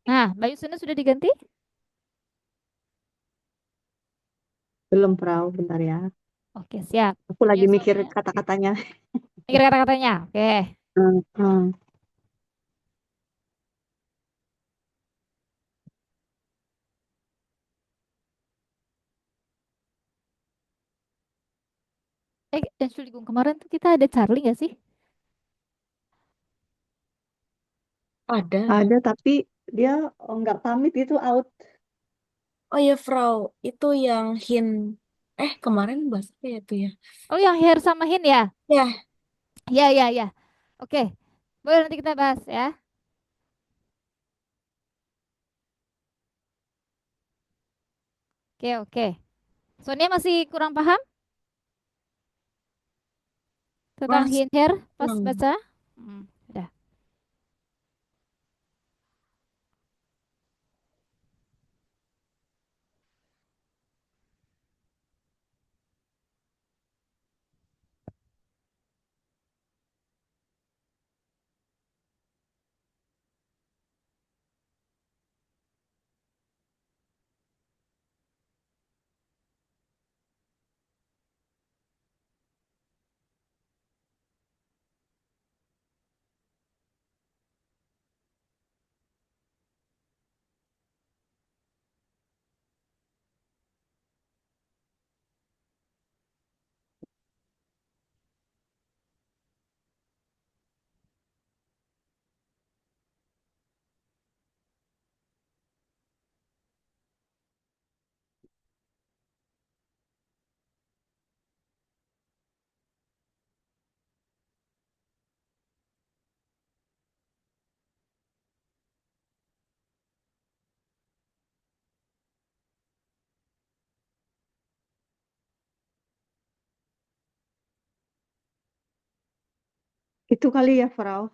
Nah, Mbak Yusuna sudah diganti. Belum, Frau. Bentar ya. Oke, siap. Aku lagi Punya mikir Sonia. kata-katanya. Mikir kata-katanya. Oke. Hmm, hmm. Entschuldigung, kemarin tuh kita ada Charlie nggak sih? Ada. Ada, tapi dia nggak pamit itu out. Oh ya, Frau. Itu yang hin. Kemarin bahas apa ya itu ya? Oh, yang hair sama Hin ya? Ya, Ya, ya, ya. Oke. Boleh nanti kita bahas ya. Oke, oke. Sonia masih kurang paham tentang Mas, hinter pas hmm. baca? Udah. Itu kali ya, Frau.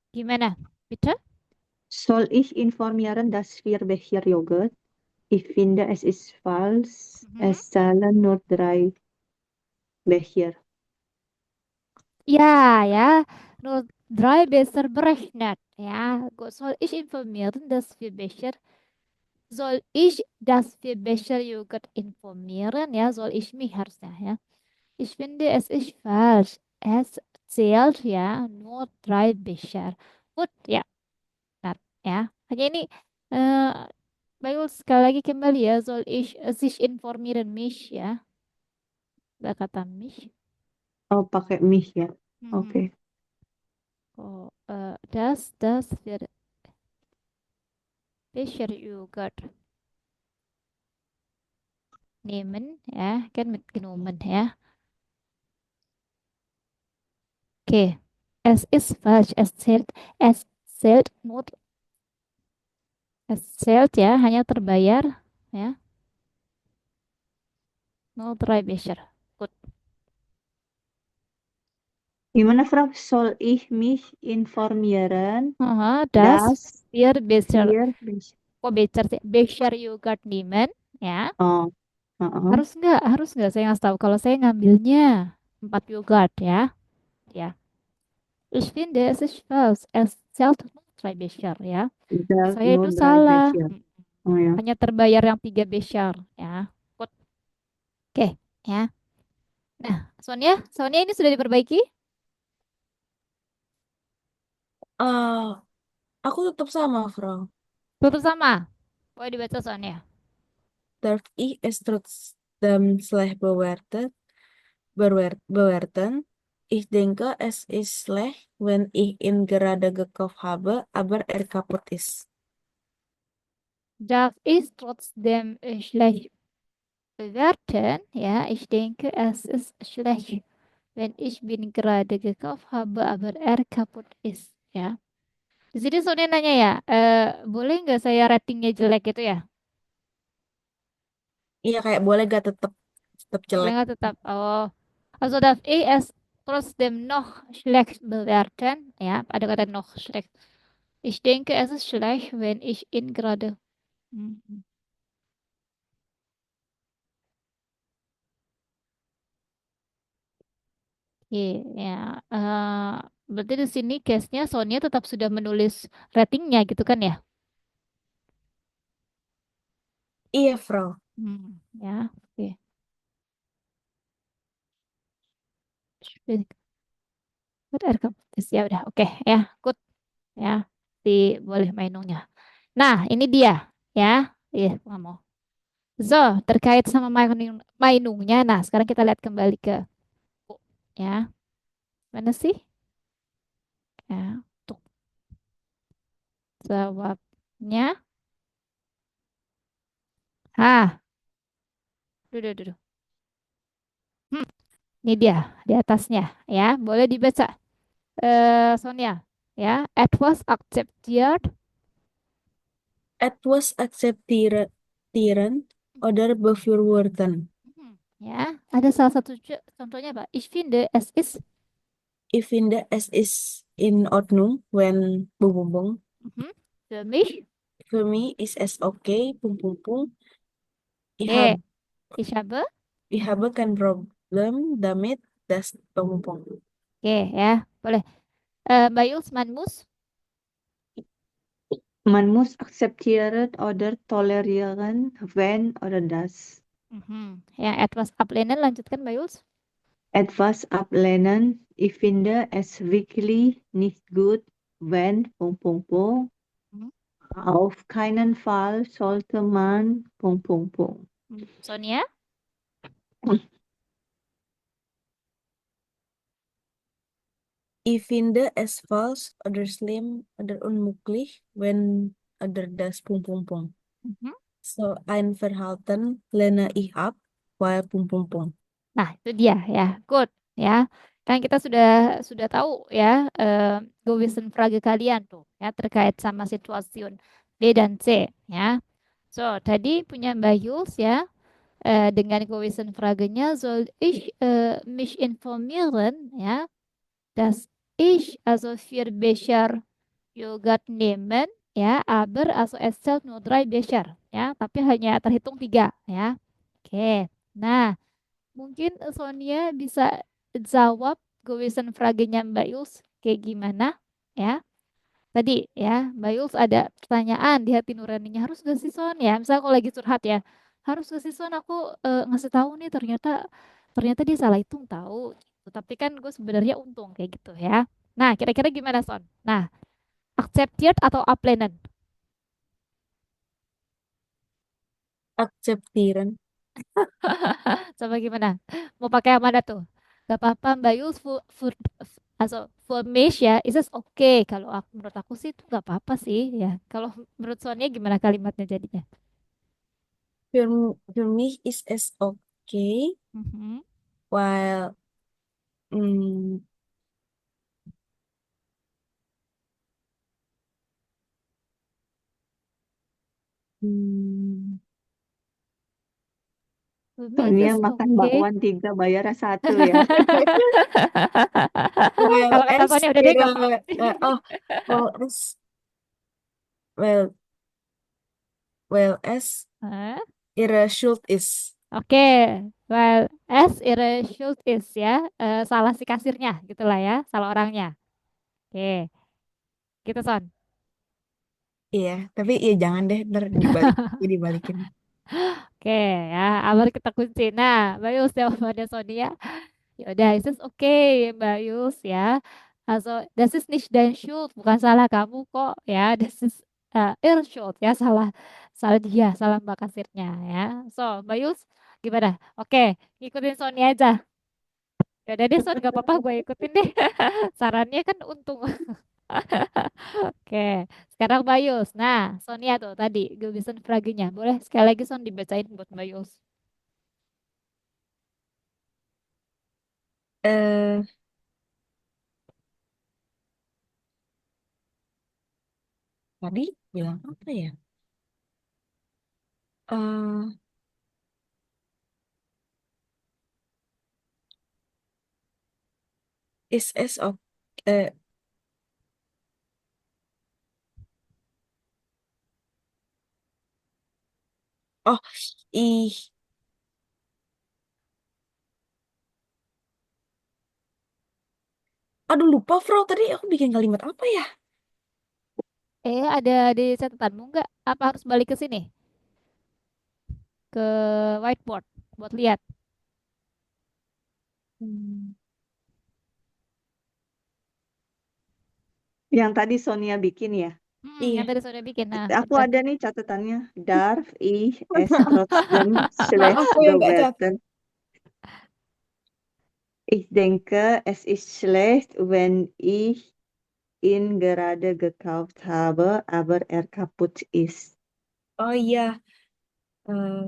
Gimana? Bitte? Soll ich informieren, dass wir Becher Joghurt? Ich finde, es ist falsch. Mhm. Es zählen nur 3 Becher. Ja, ja. Nur drei besser berechnet. Ja, gut. Soll ich das für Becher Joghurt informieren? Ja, soll ich mich harusnya ya. Ich finde, es ist falsch. Es zählt ja nur drei Becher. Gut, ya, benar. Ya. Hanya ini eh Bayul sekali lagi kembali ya, soll ich sich informieren mich ya. Gak kata mich. Oh, pakai mich ya. Mhm. Oke. Oh, das für Becher Joghurt nehmen ya, kan mitgenommen ya. Oke. Es ist falsch. Es zählt nur, es zählt ya, hanya terbayar ya. Nur drei Becher. Gut. Gimana, Frau? Soll ich mich informieren, Aha, das dass wir Becher, wir Becher... kok Becher sih? Becher Yogurt nehmen ya. Oh, heeh. Harus nggak saya ngasih tahu kalau saya ngambilnya 4 yogurt ya. Ya. Ich finde, es ist falsch. Es zählt nur drei Becher ya. Zählt Saya nur itu 3 salah. Becher. Oh ja. Hanya terbayar yang 3 Becher ya. Gut. Oke, ya. Nah, Sonia ini sudah diperbaiki? Ah, aku tetap sama, Frau. Tutup sama. Boleh dibaca Sonia. Darf ich es trotzdem schlecht bewerten? Ich denke, es ist schlecht, wenn ich ihn gerade gekauft habe, aber er kaputt ist. Darf ich trotzdem schlecht bewerten? Ja, ich denke, es ist schlecht, wenn ich bin gerade gekauft habe, aber er kaputt ist. Ya. Di sini Sonia nanya ya, boleh nggak saya ratingnya jelek gitu ya? Iya, kayak boleh gak tetap tetap Boleh jelek. nggak tetap? Oh, also darf ich es trotzdem noch schlecht bewerten? Ya, ada kata noch schlecht. Ich denke, es ist schlecht, wenn ich ihn gerade. Mhm. Oke, ya. Berarti di sini case-nya Sonia tetap sudah menulis ratingnya gitu kan ya? Iya, Frau. Ya, oke. Good air competition. Ya udah, oke ya, good ya. Boleh mainungnya. Nah, ini dia ya. Iya, nggak mau. So, terkait sama mainungnya. Nah, sekarang kita lihat kembali ke ya. Mana sih? Ya, untuk jawabnya. Ah, duduk, duduk. Hmm, ini dia di atasnya ya. Boleh dibaca, Sonia. Ya, it was accepted Etwas akzeptieren oder befürworten. Ya, ada salah satu contohnya apa? Ich finde es ist. Ich finde, es ist in Ordnung, wenn bung bung bung. Für mich. Für mich ist es okay, bung bung bung. Ich Okay. habe, Ich habe. ich habe kein Problem damit, das bung bung bung. Oke, ya, boleh. Mbak Yuls, man muss. Man muss akzeptieren oder tolerieren, wenn oder das. Ya, etwas ablehnen, lanjutkan Mbak Yuls. Etwas ablehnen. Ich finde es wirklich nicht gut, wenn Punkt, Punkt, Punkt. Mhm. Auf keinen Fall sollte man Punkt, Punkt, Punkt. Sonia? Ich finde es falsch oder schlimm oder unmöglich, wenn oder das bung bung bung. So ein Verhalten lehne ich ab, weil bung bung bung. Nah, itu dia ya. Good ya. Kan kita sudah tahu ya Gewissenfrage kalian tuh ya terkait sama situasi B dan C ya. So, tadi punya Mbak Yuls ya dengan Gewissenfrage-nya soll ich mich informieren ya, dass ich also 4 Becher Yogurt nehmen ya, aber also es zählt nur 3 Becher ya, tapi hanya terhitung 3 ya. Oke. Nah, mungkin Sonia bisa jawab Gewissenfrage-nya Mbak Yuls kayak gimana ya. Tadi ya, Mbak Yuls ada pertanyaan di hati nuraninya, harus gak sih Son ya? Misalnya kalau lagi curhat ya, harus gak sih Son aku ngasih tahu nih ternyata ternyata dia salah hitung tahu gitu. Tapi kan gue sebenarnya untung kayak gitu ya. Nah, kira-kira gimana Son? Nah, accepted atau ablehnen? Akzeptieren. Coba gimana? Mau pakai yang mana tuh? Gak apa-apa Mbak Yuls also for me ya, is it okay. Kalau menurut aku sih itu gak apa-apa sih ya. Kalau menurut Sonia gimana kalimatnya jadinya? Für mich ist es okay, Mhm. weil mm, mm, For me it Soalnya is makan okay. bakwan 3, bayar 1 ya. well Kalau kata as Sonia udah deh gak apa-apa. oh well as well well as Hah? ihre Schuld ist. Oke, well, as ihre Schuld is ya, salah si kasirnya gitulah ya, salah orangnya. Oke, gitu Son. Iya, tapi ya jangan deh ntar dibalik dibalikin. Oke ya, amal kita kunci. Nah, Mbak Yus jawabannya Sonia. Ya udah, itu oke Mbak Yus ya. Also, das ist nicht dein Schuld, bukan salah kamu kok ya. Das ist ihr Schuld ya, salah salah dia, salah Mbak kasirnya ya. So, Mbak Yus gimana? Oke, ngikutin Sonia aja. Ya udah deh, Son, gak apa-apa gue ikutin deh. Sarannya kan untung. Oke, sekarang Mbak Yus. Nah, Sonia tuh tadi, Gewissen Fragenya. Boleh sekali lagi Son dibacain buat Mbak Yus. Eh tadi bilang apa ya? Eh is es okay. Oh, ih, aduh lupa, Frau. Tadi aku bikin kalimat apa ya? Ada di catatanmu nggak? Apa harus balik ke sini? Ke whiteboard buat lihat. Hmm. Yang tadi Sonia bikin ya. Yang Iya. tadi sudah bikin. Nah, Aku cepetan. ada nih catatannya. Darf ich es trotzdem Nah, schlecht aku yang gak catat. bewerten? Ich denke, es ist schlecht, wenn ich ihn gerade gekauft habe, aber er kaputt ist. Oh iya, eh,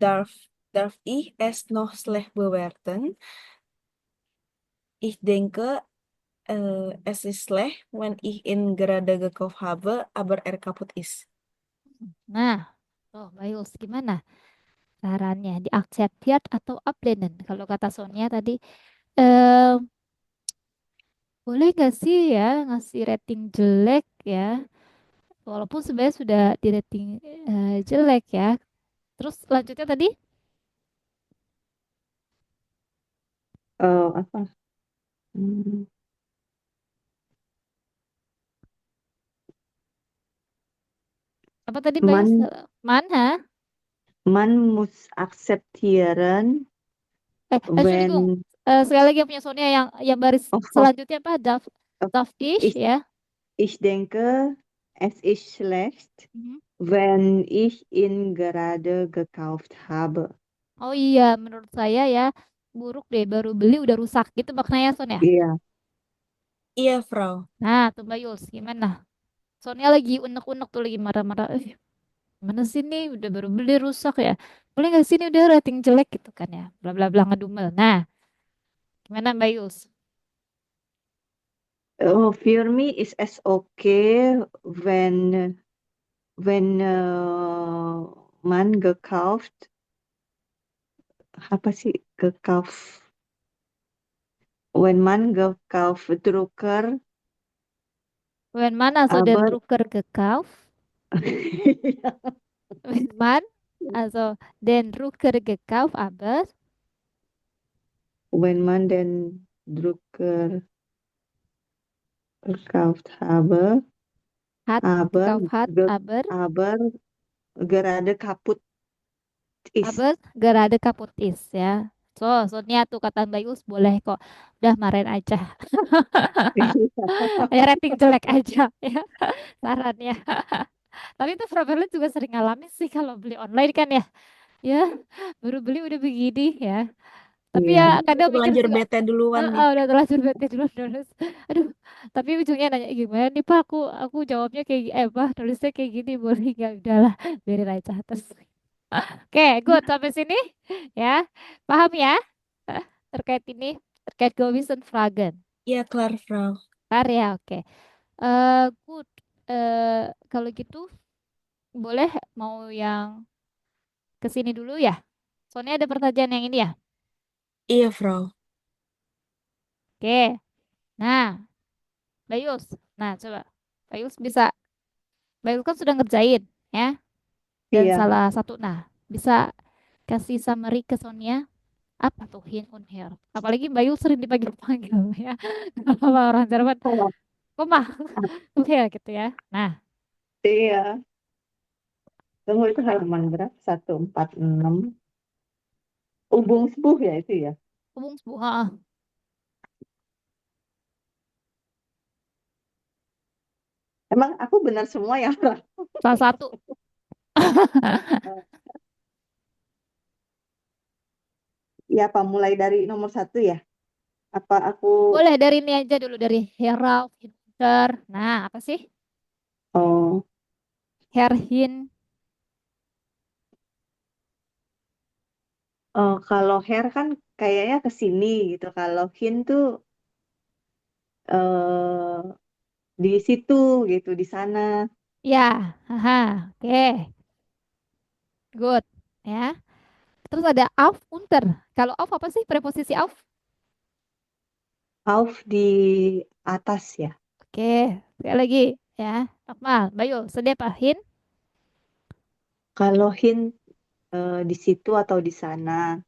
darf ich es noch schlecht bewerten? Ich denke, es ist schlecht, wenn ich ihn gerade gekauft habe, aber er kaputt ist. Nah, tuh Bayus gimana sarannya? Di accepted atau abandoned? Kalau kata Sonia tadi, eh boleh nggak sih ya ngasih rating jelek ya? Walaupun sebenarnya sudah di rating jelek ya. Terus lanjutnya tadi Apa? Hmm, apa tadi Bayus? Man, Mana? man muss akzeptieren, Sorry Gung. wenn, Sekali lagi yang punya Sonia yang baris oh, selanjutnya apa? oh, Darf ich ich, ya? ich denke, es ist schlecht, Mhm. wenn ich ihn gerade gekauft habe. Oh iya, menurut saya ya buruk deh baru beli udah rusak gitu maknanya Son ya. Iya, Iya, Frau. Nah, tuh Mbak Yuls gimana? Sonia lagi unek-unek tuh lagi marah-marah. Mana sih nih udah baru beli rusak ya? Boleh nggak sih ini udah rating jelek gitu kan ya? Bla bla bla ngedumel. Nah, gimana Mbak Yuls? oh, für mich ist es okay, wenn man gekauft, apa sih gekauft, wenn man gekauft Drucker, Wenn man also den aber Drucker gekauft? Wenn man also den Drucker gekauft, aber wenn man den Drucker gekauft habe, hat aber, gekauft hat, ge, aber gerade kaputt ist. aber gerade kaputt ist ya. So, Sonia tuh kata Mbak Yus boleh kok. Udah marahin aja. Ya rating jelek aja ya sarannya. Tapi itu Proverly juga sering ngalamin sih kalau beli online kan ya. Ya, baru beli udah begini ya. Tapi ya Iya. Udah kadang mikir terlanjur juga, bete duluan nih. Udah terlanjur bete dulu nulis. Aduh, tapi ujungnya nanya gimana nih Pak? Aku jawabnya kayak apa? Nulisnya kayak gini boleh nggak? Udahlah, biarin aja terus. Oke, good sampai sini ya. Paham ya? Terkait ini, terkait Fragen. Iya, kelar, Frau. Bentar ya, oke. Good. Kalau gitu boleh mau yang ke sini dulu ya. Soalnya ada pertanyaan yang ini ya. Iya, Frau. Oke. Nah, Bayus. Nah, coba. Bayus bisa. Bayus kan sudah ngerjain ya. Dan Iya. salah satu. Nah, bisa kasih summary ke Sonia. Apa tuh hin und her? Apalagi Bayus sering dipanggil-panggil ya. Sama orang Jerman. Oh, Kok mah? Ya gitu ya. Nah, iya. Tunggu itu halaman berapa? 146. Ubungsbuh ya itu ya. hubung sebuah Emang aku benar semua ya, Fra? salah satu. Ya, apa mulai dari nomor satu ya? Apa aku, Boleh dari ini aja dulu dari Hera, Hinter. Nah, apa sih? oh, Herhin. oh, kalau hair kan kayaknya ke sini gitu. Kalau hin tuh eh di situ gitu, di sana. Ya, haha, oke, good. Ya. Terus ada auf, unter. Kalau auf apa sih preposisi auf? Auf di atas ya. Oke, sekali lagi ya. Normal. Bayu, sedia Pak Hin? Kalau hin di situ atau di sana.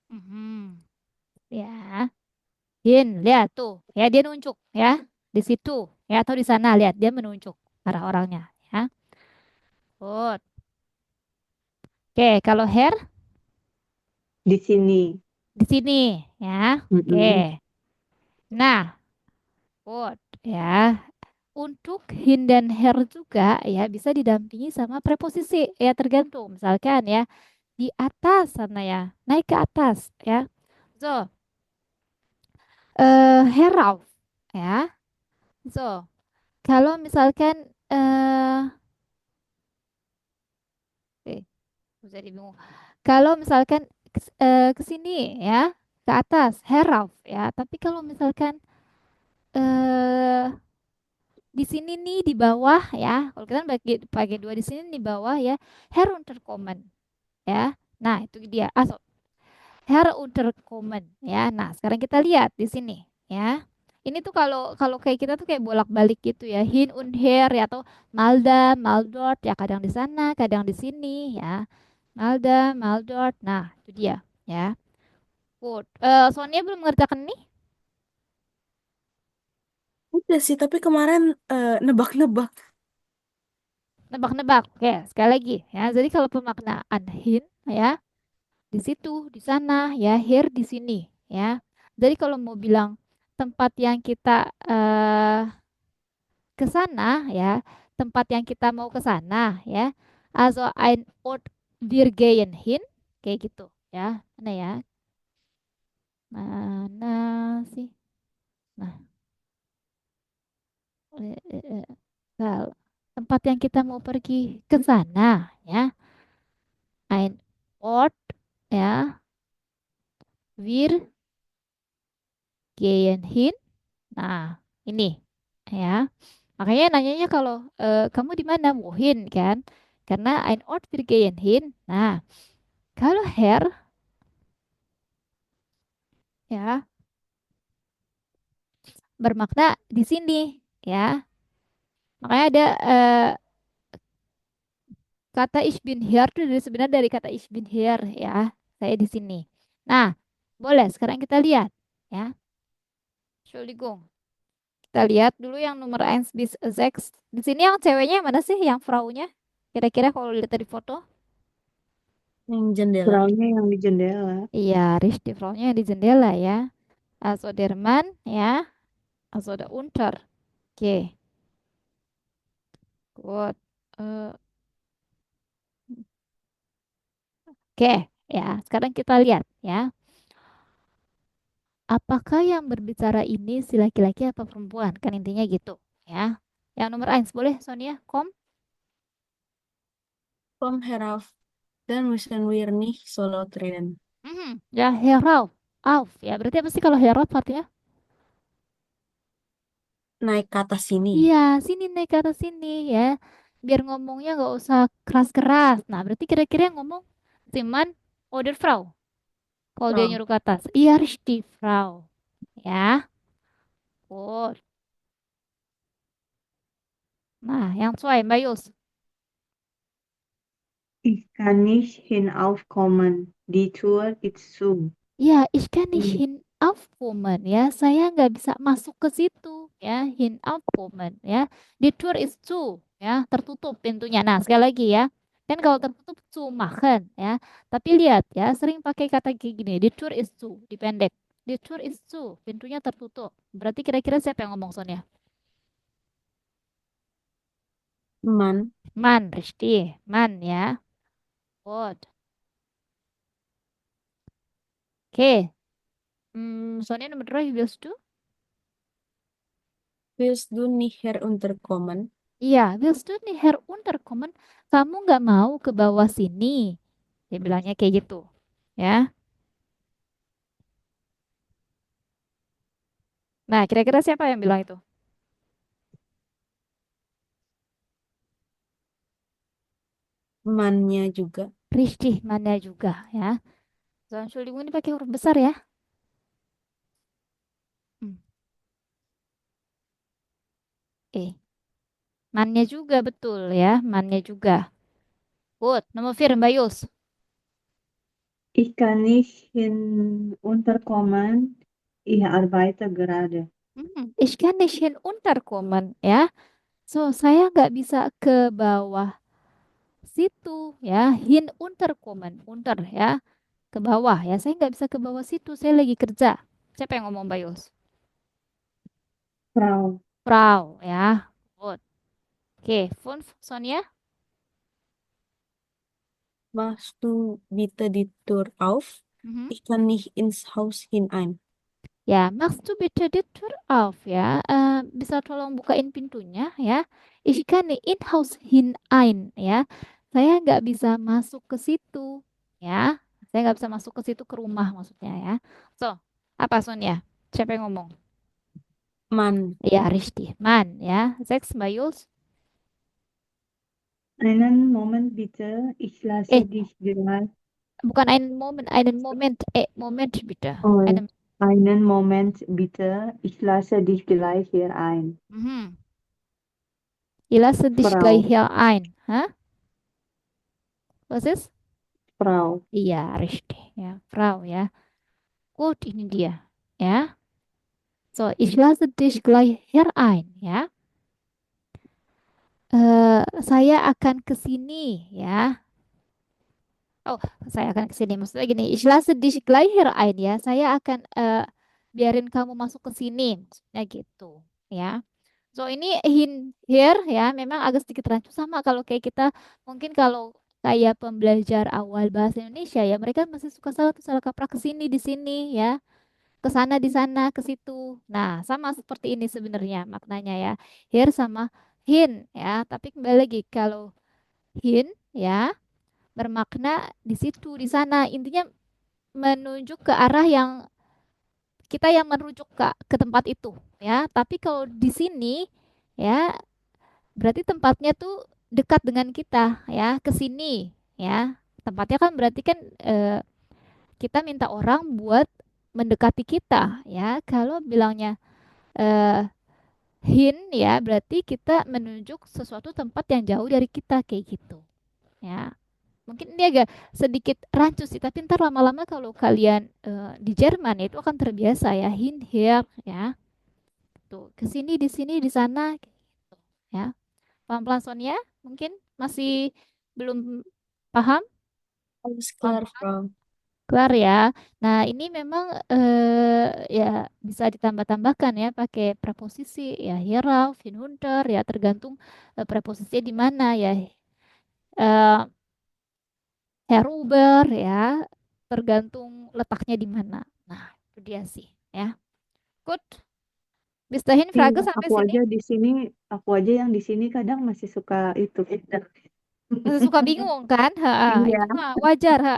Mhm. Ya, Hin, lihat tuh. Ya, dia nunjuk ya. Di situ ya atau di sana lihat dia menunjuk arah orangnya ya. Good. Oke, kalau Her Di sini. di sini ya. Oke. Mm-mm. Nah, good ya. Untuk hin dan her juga ya bisa didampingi sama preposisi ya tergantung misalkan ya di atas sana ya naik ke atas ya. So, herauf ya. So, kalau misalkan bisa dibingung. Kalau misalkan ke sini ya ke atas herauf ya. Tapi kalau misalkan eh di sini nih di bawah ya. Kalau kita pakai pakai dua di sini di bawah ya. Herunterkommen ya. Nah, itu dia. Herunterkommen ya. Nah, sekarang kita lihat di sini ya. Ini tuh kalau kalau kayak kita tuh kayak bolak-balik gitu ya. Hin und her ya atau Malda, Maldort ya kadang di sana, kadang di sini ya. Malda, Maldort. Nah, itu dia ya. Good. Sonia belum mengerjakan nih? Udah sih, tapi kemarin nebak-nebak. Nebak-nebak. Oke, sekali lagi ya. Jadi kalau pemaknaan hin ya di situ, di sana ya, here di sini ya. Jadi kalau mau bilang tempat yang kita ke sana ya, tempat yang kita mau ke sana ya. Also ein Ort wir gehen hin kayak gitu ya. Mana ya? Mana sih? Nah, kalau tempat yang kita mau pergi ke sana ya. Ein Ort ya, wir gehen hin. Nah, ini ya. Makanya nanyanya kalau kamu di mana? Wohin kan? Karena ein Ort wir gehen hin. Nah, kalau her ya bermakna di sini ya. Makanya ada kata ich bin hier itu sebenarnya dari kata ich bin hier ya. Saya di sini. Nah, boleh sekarang kita lihat ya. Entschuldigung. Kita lihat dulu yang nomor 1 bis 6. Di sini yang ceweknya yang mana sih? Yang fraunya? Kira-kira kalau lihat dari foto? Yang jendela. Perahunya yang di jendela. Iya, Rich di fraunya di jendela ya. Also der Mann ya. Also der Unter. Oke, good. Eh, Oke, ya. Sekarang kita lihat ya. Apakah yang berbicara ini si laki-laki apa perempuan? Kan intinya gitu ya. Yang nomor 1 boleh Sonia? Kom? Kom herauf dan müssen wir nicht solo treden. Ya, herauf. Auf. Ya, berarti apa sih kalau herauf artinya? Naik ke atas sini. Iya, sini naik ke atas sini ya. Biar ngomongnya nggak usah keras-keras. Nah, berarti kira-kira yang ngomong si Man oder Frau. Kalau dia Frau. nyuruh ke atas. Iya, richtig, Frau. Ya. Good. Nah, yang zwei, Mbak Yus. Ich kann nicht hinaufkommen. Die Tür ist zu. Ya, ich kann nicht Hmm. hinaufkommen ya. Saya nggak bisa masuk ke situ ya. Hinaufkommen ya. Die Tür ist zu ya. Tertutup pintunya. Nah, sekali lagi ya. Kan kalau tertutup zu machen ya. Tapi lihat ya, sering pakai kata kayak gini. Die Tür ist zu, dipendek. Die Tür ist zu, pintunya tertutup. Berarti kira-kira siapa yang ngomong Sonia? Man. Man, richtig. Man ya. Good. Oke. Sonia nomor 2, willst du? Willst du nicht herunterkommen? Iya, willst du nicht herunterkommen? Kamu nggak mau ke bawah sini? Dia bilangnya kayak gitu. Ya. Nah, kira-kira siapa yang bilang itu? Mannya juga. Richtig, mana juga ya. Entschuldigung ini pakai huruf besar ya. Hmm. Eh, mannya juga betul ya, mannya juga. Good, nomor 4, Mbak Yus. Ich kann nicht hinunterkommen. Ich arbeite gerade. Ich kann nicht hinunterkommen ya. So, saya nggak bisa ke bawah situ ya. Hinunterkommen, unter ya. Ke bawah ya. Saya nggak bisa ke bawah situ. Saya lagi kerja. Siapa yang ngomong, Mbak Yus? Frau. Frau ya. Good. Oke, fünf, Sonia. Machst du bitte die Tür auf? Mhm. Ich kann nicht ins Haus hinein. Ya, machst du bitte die Tür auf ya. Bisa tolong bukain pintunya ya. Ich kann nicht in Haus hinein ya. Saya nggak bisa masuk ke situ ya. Saya nggak bisa masuk ke situ ke rumah maksudnya ya. So, apa Sonia? Siapa yang ngomong? Man. Ya, richtig. Man, ya. Sechs, Mbak Yuls. Einen Moment bitte, ich Eh, lasse dich gleich. bukan einen Moment, Moment bitte. Oh, einen Moment bitte, ich lasse dich gleich hier ein. Mhm. Ich lasse dich gleich Frau, hier ein. Hah? Was ist? Frau. Iya, richtig. Ya, Frau, ya. Gut, ini dia. Ya. So, ich lasse dich gleich hier ein, ya. Saya akan ke sini, ya. Oh, saya akan ke sini. Maksudnya gini, ich lasse dich gleich hier ein, ya. Saya akan biarin kamu masuk ke sini. Maksudnya gitu, ya. So, ini here, ya. Memang agak sedikit rancu sama kalau kayak kita, mungkin kalau kayak pembelajar awal bahasa Indonesia, ya. Mereka masih suka salah kaprah ke sini, di sini, ya. Ke sana, di sana, ke situ. Nah, sama seperti ini sebenarnya maknanya, ya. Here sama hin, ya. Tapi kembali lagi, kalau hin, ya, bermakna di situ, di sana. Intinya menunjuk ke arah yang kita yang merujuk ke tempat itu, ya. Tapi kalau di sini, ya, berarti tempatnya tuh dekat dengan kita, ya, ke sini, ya. Tempatnya kan berarti kan kita minta orang buat mendekati kita, ya. Kalau bilangnya eh, hin, ya, berarti kita menunjuk sesuatu tempat yang jauh dari kita kayak gitu, ya. Mungkin ini agak sedikit rancu sih, tapi ntar lama-lama kalau kalian di Jerman ya, itu akan terbiasa ya, hin, here, ya. Tuh, ke sini, di sini, di sana, kayak gitu, ya. Pelan-pelan Sonia, mungkin masih belum paham? Alles klar, Frau. Kelar ya. Nah, ini memang ya bisa ditambah-tambahkan ya pakai preposisi ya hierauf, hinunter ya tergantung preposisinya di mana ya. Eh herüber ya tergantung letaknya di mana. Nah, itu dia sih ya. Good. Bis dahin Iya, Frage sampai sini. aku aja yang di sini kadang masih suka itu pinter. Masih suka bingung kan? Ha, Iya, itu mah wajar. Ha.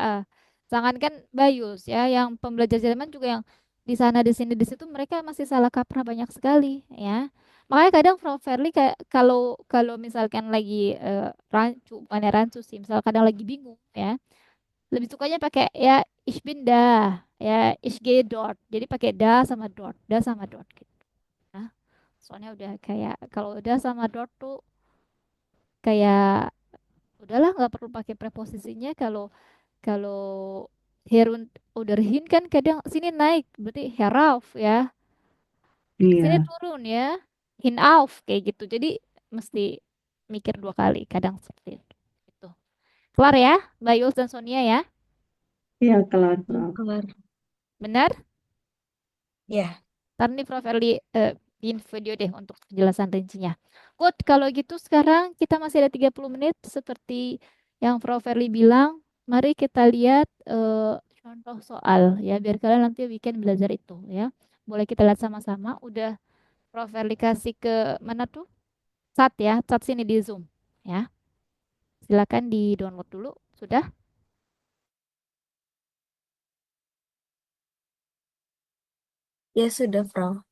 Jangan kan Bayus ya, yang pembelajar Jerman juga yang di sana di sini di situ mereka masih salah kaprah banyak sekali ya. Makanya kadang Frau Verly kayak kalau kalau misalkan lagi rancu, bukannya rancu sih, misal kadang lagi bingung ya, lebih sukanya pakai ya ich bin da, ya ich gehe dort. Jadi pakai da sama dort gitu. Nah, soalnya udah kayak kalau udah sama dort tuh kayak udahlah nggak perlu pakai preposisinya. Kalau kalau herun udah hin kan kadang sini naik berarti herauf ya, sini iya, turun ya, hin auf kayak gitu. Jadi mesti mikir dua kali kadang seperti itu. Gitu. Kelar ya Mbak Yuls dan Sonia ya, iya kelar, Ya, Frau. kelar. benar. Ya, Ntar nih Prof. Erli bikin video deh untuk penjelasan rincinya. Good, kalau gitu sekarang kita masih ada 30 menit seperti yang Prof. Erli bilang. Mari kita lihat contoh soal ya, biar kalian nanti weekend belajar itu ya. Boleh kita lihat sama-sama. Udah Prof. Erli kasih ke mana tuh? Chat ya, chat sini di Zoom ya. Silakan di download dulu. Sudah? ya sudah, Frau.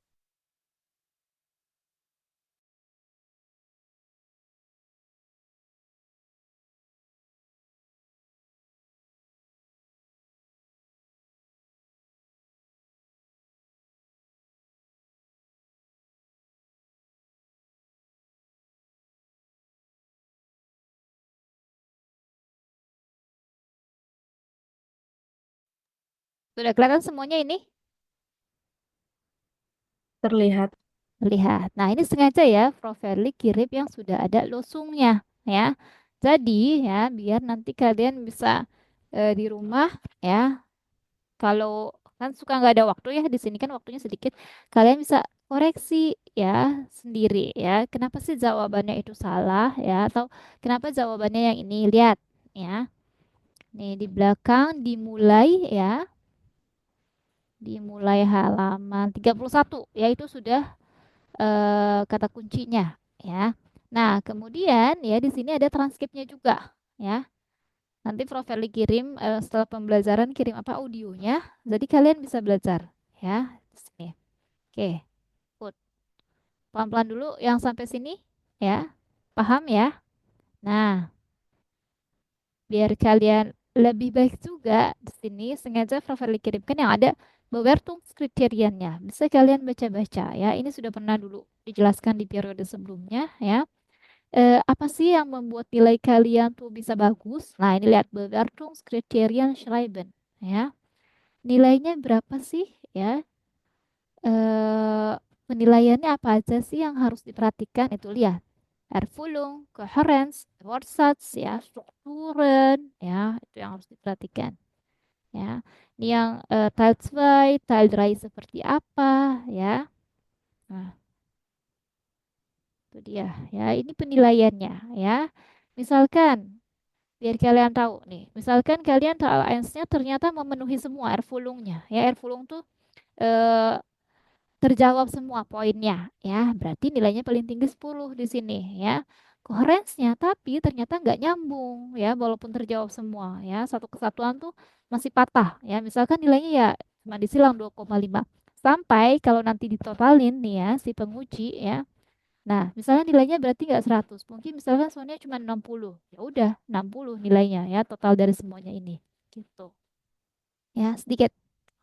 Sudah kelihatan semuanya ini? Terlihat. Lihat. Nah, ini sengaja ya Prof. Verly kirim yang sudah ada losungnya ya. Jadi ya biar nanti kalian bisa di rumah ya. Kalau kan suka nggak ada waktu ya di sini kan waktunya sedikit, kalian bisa koreksi ya sendiri ya. Kenapa sih jawabannya itu salah ya, atau kenapa jawabannya yang ini, lihat ya. Nih di belakang dimulai ya. Dimulai halaman 31 ya, itu sudah kata kuncinya ya. Nah, kemudian ya di sini ada transkripnya juga ya. Nanti Prof. Verly kirim setelah pembelajaran kirim apa audionya. Jadi kalian bisa belajar ya di sini. Oke, good. Pelan-pelan dulu yang sampai sini ya. Paham ya? Nah, biar kalian lebih baik juga di sini sengaja Fraveli kirimkan yang ada kriteriannya. Bisa kalian baca-baca ya. Ini sudah pernah dulu dijelaskan di periode sebelumnya ya. Apa sih yang membuat nilai kalian tuh bisa bagus? Nah, ini lihat Bewertungskriterien schreiben ya. Nilainya berapa sih ya? Eh, Penilaiannya apa aja sih yang harus diperhatikan? Itu lihat. Erfüllung, Kohärenz, Wortsatz, ya, Strukturen, ya, itu yang harus diperhatikan. Ya, ini yang Teil 2, Teil 3 seperti apa, ya. Nah, itu dia, ya. Ini penilaiannya, ya. Misalkan, biar kalian tahu nih, misalkan kalian Teil 1-nya ternyata memenuhi semua Erfüllungnya, ya. Erfüllung tuh eh, terjawab semua poinnya ya. Berarti nilainya paling tinggi 10 di sini ya. Coherence-nya tapi ternyata nggak nyambung ya walaupun terjawab semua ya. Satu kesatuan tuh masih patah ya. Misalkan nilainya ya cuma disilang 2,5. Sampai kalau nanti ditotalin nih ya si penguji ya. Nah, misalnya nilainya berarti nggak 100. Mungkin misalkan soalnya cuma 60. Ya udah 60 nilainya ya total dari semuanya ini. Gitu. Ya, sedikit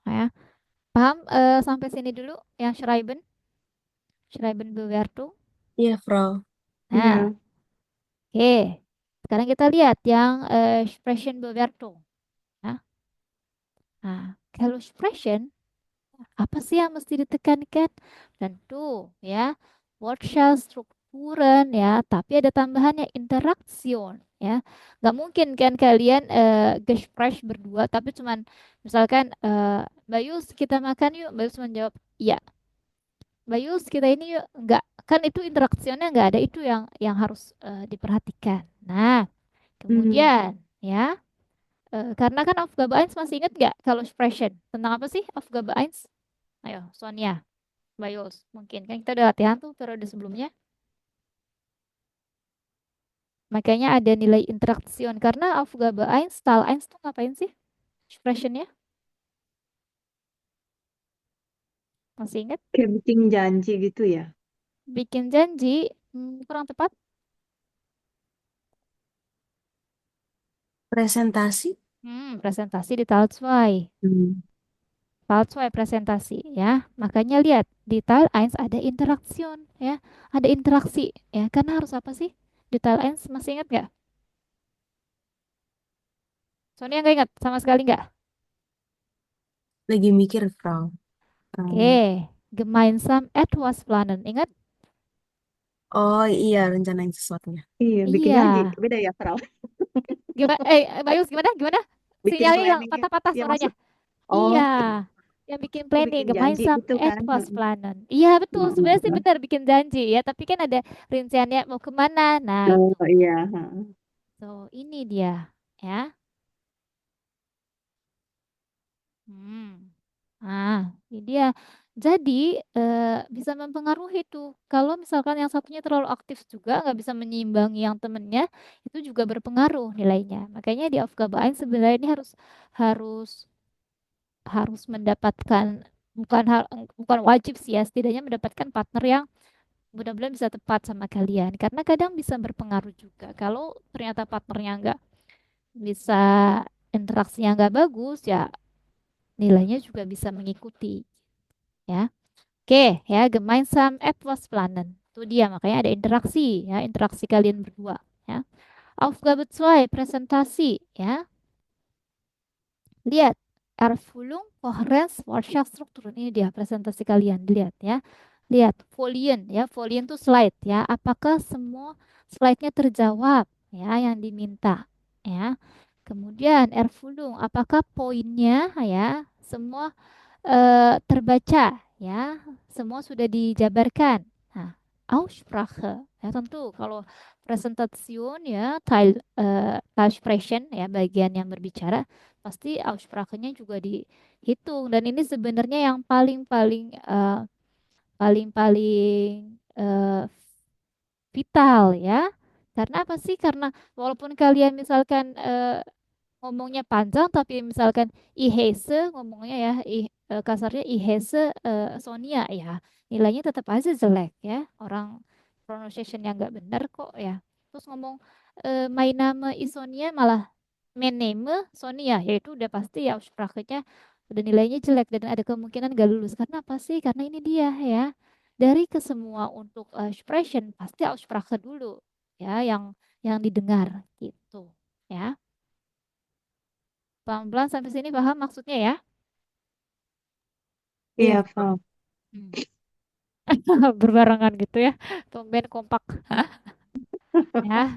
ya. Paham sampai sini dulu yang Schreiben? Schreiben-Bewertung. Iya, Frau. Nah, Iya. oke. Sekarang kita lihat yang Sprechen-Bewertung. Ya. Nah, kalau Sprechen, apa sih yang mesti ditekankan? Tentu, ya, Wortschatz-Strukturen, ya, tapi ada tambahannya Interaktion, ya. Nggak mungkin kan kalian Gespräch berdua, tapi cuman misalkan, Bayus kita makan yuk, Bayus menjawab, iya. Bayus kita ini yuk, enggak. Kan itu interaksionnya nggak ada, itu yang harus diperhatikan. Nah, Mhm. kemudian ya, karena kan Aufgabe 1 masih ingat nggak kalau expression tentang apa sih Aufgabe 1? Ayo, Sonia, Bayus, mungkin kan kita udah latihan tuh periode sebelumnya. Makanya ada nilai interaksion karena Aufgabe 1, style 1 tuh ngapain sih expressionnya? Masih ingat? Kayak bikin janji gitu ya. Bikin janji, kurang tepat. Presentasi. Presentasi di Talksway. Hmm. Palsway presentasi ya. Makanya lihat di tile 1 ada interaksion ya. Ada interaksi ya. Karena harus apa sih? Di tile 1 masih ingat nggak? Soalnya nggak ingat sama sekali nggak? Lagi mikir, Frau. Oke. Gemeinsam etwas planen. Ingat? Oh iya, rencanain sesuatunya. Iya, bikin Iya. janji. Beda ya, Frau. Gimana? Bayus gimana? Gimana? Bikin Sinyalnya hilang. planningnya. Patah-patah Ya suaranya. maksud, Iya. oh, Yang bikin aku planning. bikin janji Gemeinsam gitu kan. etwas Heeh. planen. Iya betul. Sebenarnya sih Heeh. benar bikin janji ya. Tapi kan ada rinciannya mau kemana. Nah Oh itu. iya. Heeh. So ini dia. Ya. Hmm. Ini dia. Jadi bisa mempengaruhi tuh. Kalau misalkan yang satunya terlalu aktif juga nggak bisa menyeimbangi yang temennya, itu juga berpengaruh nilainya. Makanya di Aufgabe 1 sebenarnya ini harus harus harus mendapatkan bukan hal bukan wajib sih ya, setidaknya mendapatkan partner yang benar-benar bisa tepat sama kalian. Karena kadang bisa berpengaruh juga. Kalau ternyata partnernya nggak bisa interaksinya nggak bagus, ya nilainya juga bisa mengikuti. Ya. Oke, ya gemeinsam etwas planen. Itu dia, makanya ada interaksi, ya, interaksi kalian berdua, ya. Aufgabe 2, presentasi, ya. Lihat, Erfüllung, Kohärenz, Wortschatz-Struktur. Ini dia presentasi kalian, lihat ya. Lihat, Folien, ya. Folien itu slide, ya. Apakah semua slide-nya terjawab, ya, yang diminta, ya. Kemudian Erfüllung, apakah poinnya, ya, semua terbaca ya, semua sudah dijabarkan. Nah, Aussprache ya tentu kalau presentation ya Teilsprechen ya bagian yang berbicara pasti Aussprache-nya juga dihitung dan ini sebenarnya yang paling-paling paling-paling vital ya. Karena apa sih? Karena walaupun kalian misalkan ngomongnya panjang tapi misalkan ihese ngomongnya ya kasarnya ihese Sonia ya, nilainya tetap aja jelek ya. Orang pronunciation-nya nggak benar kok ya. Terus ngomong my nama is Sonia malah mein Name Sonia, yaitu udah pasti ya aussprache-nya udah nilainya jelek dan ada kemungkinan gak lulus. Karena apa sih? Karena ini dia ya. Dari ke semua untuk expression pasti aussprache dulu ya yang didengar gitu ya. Pelan-pelan sampai sini paham maksudnya ya? Iya, Iya, paham. Hmm. Berbarengan gitu ya. Tumben kompak ya.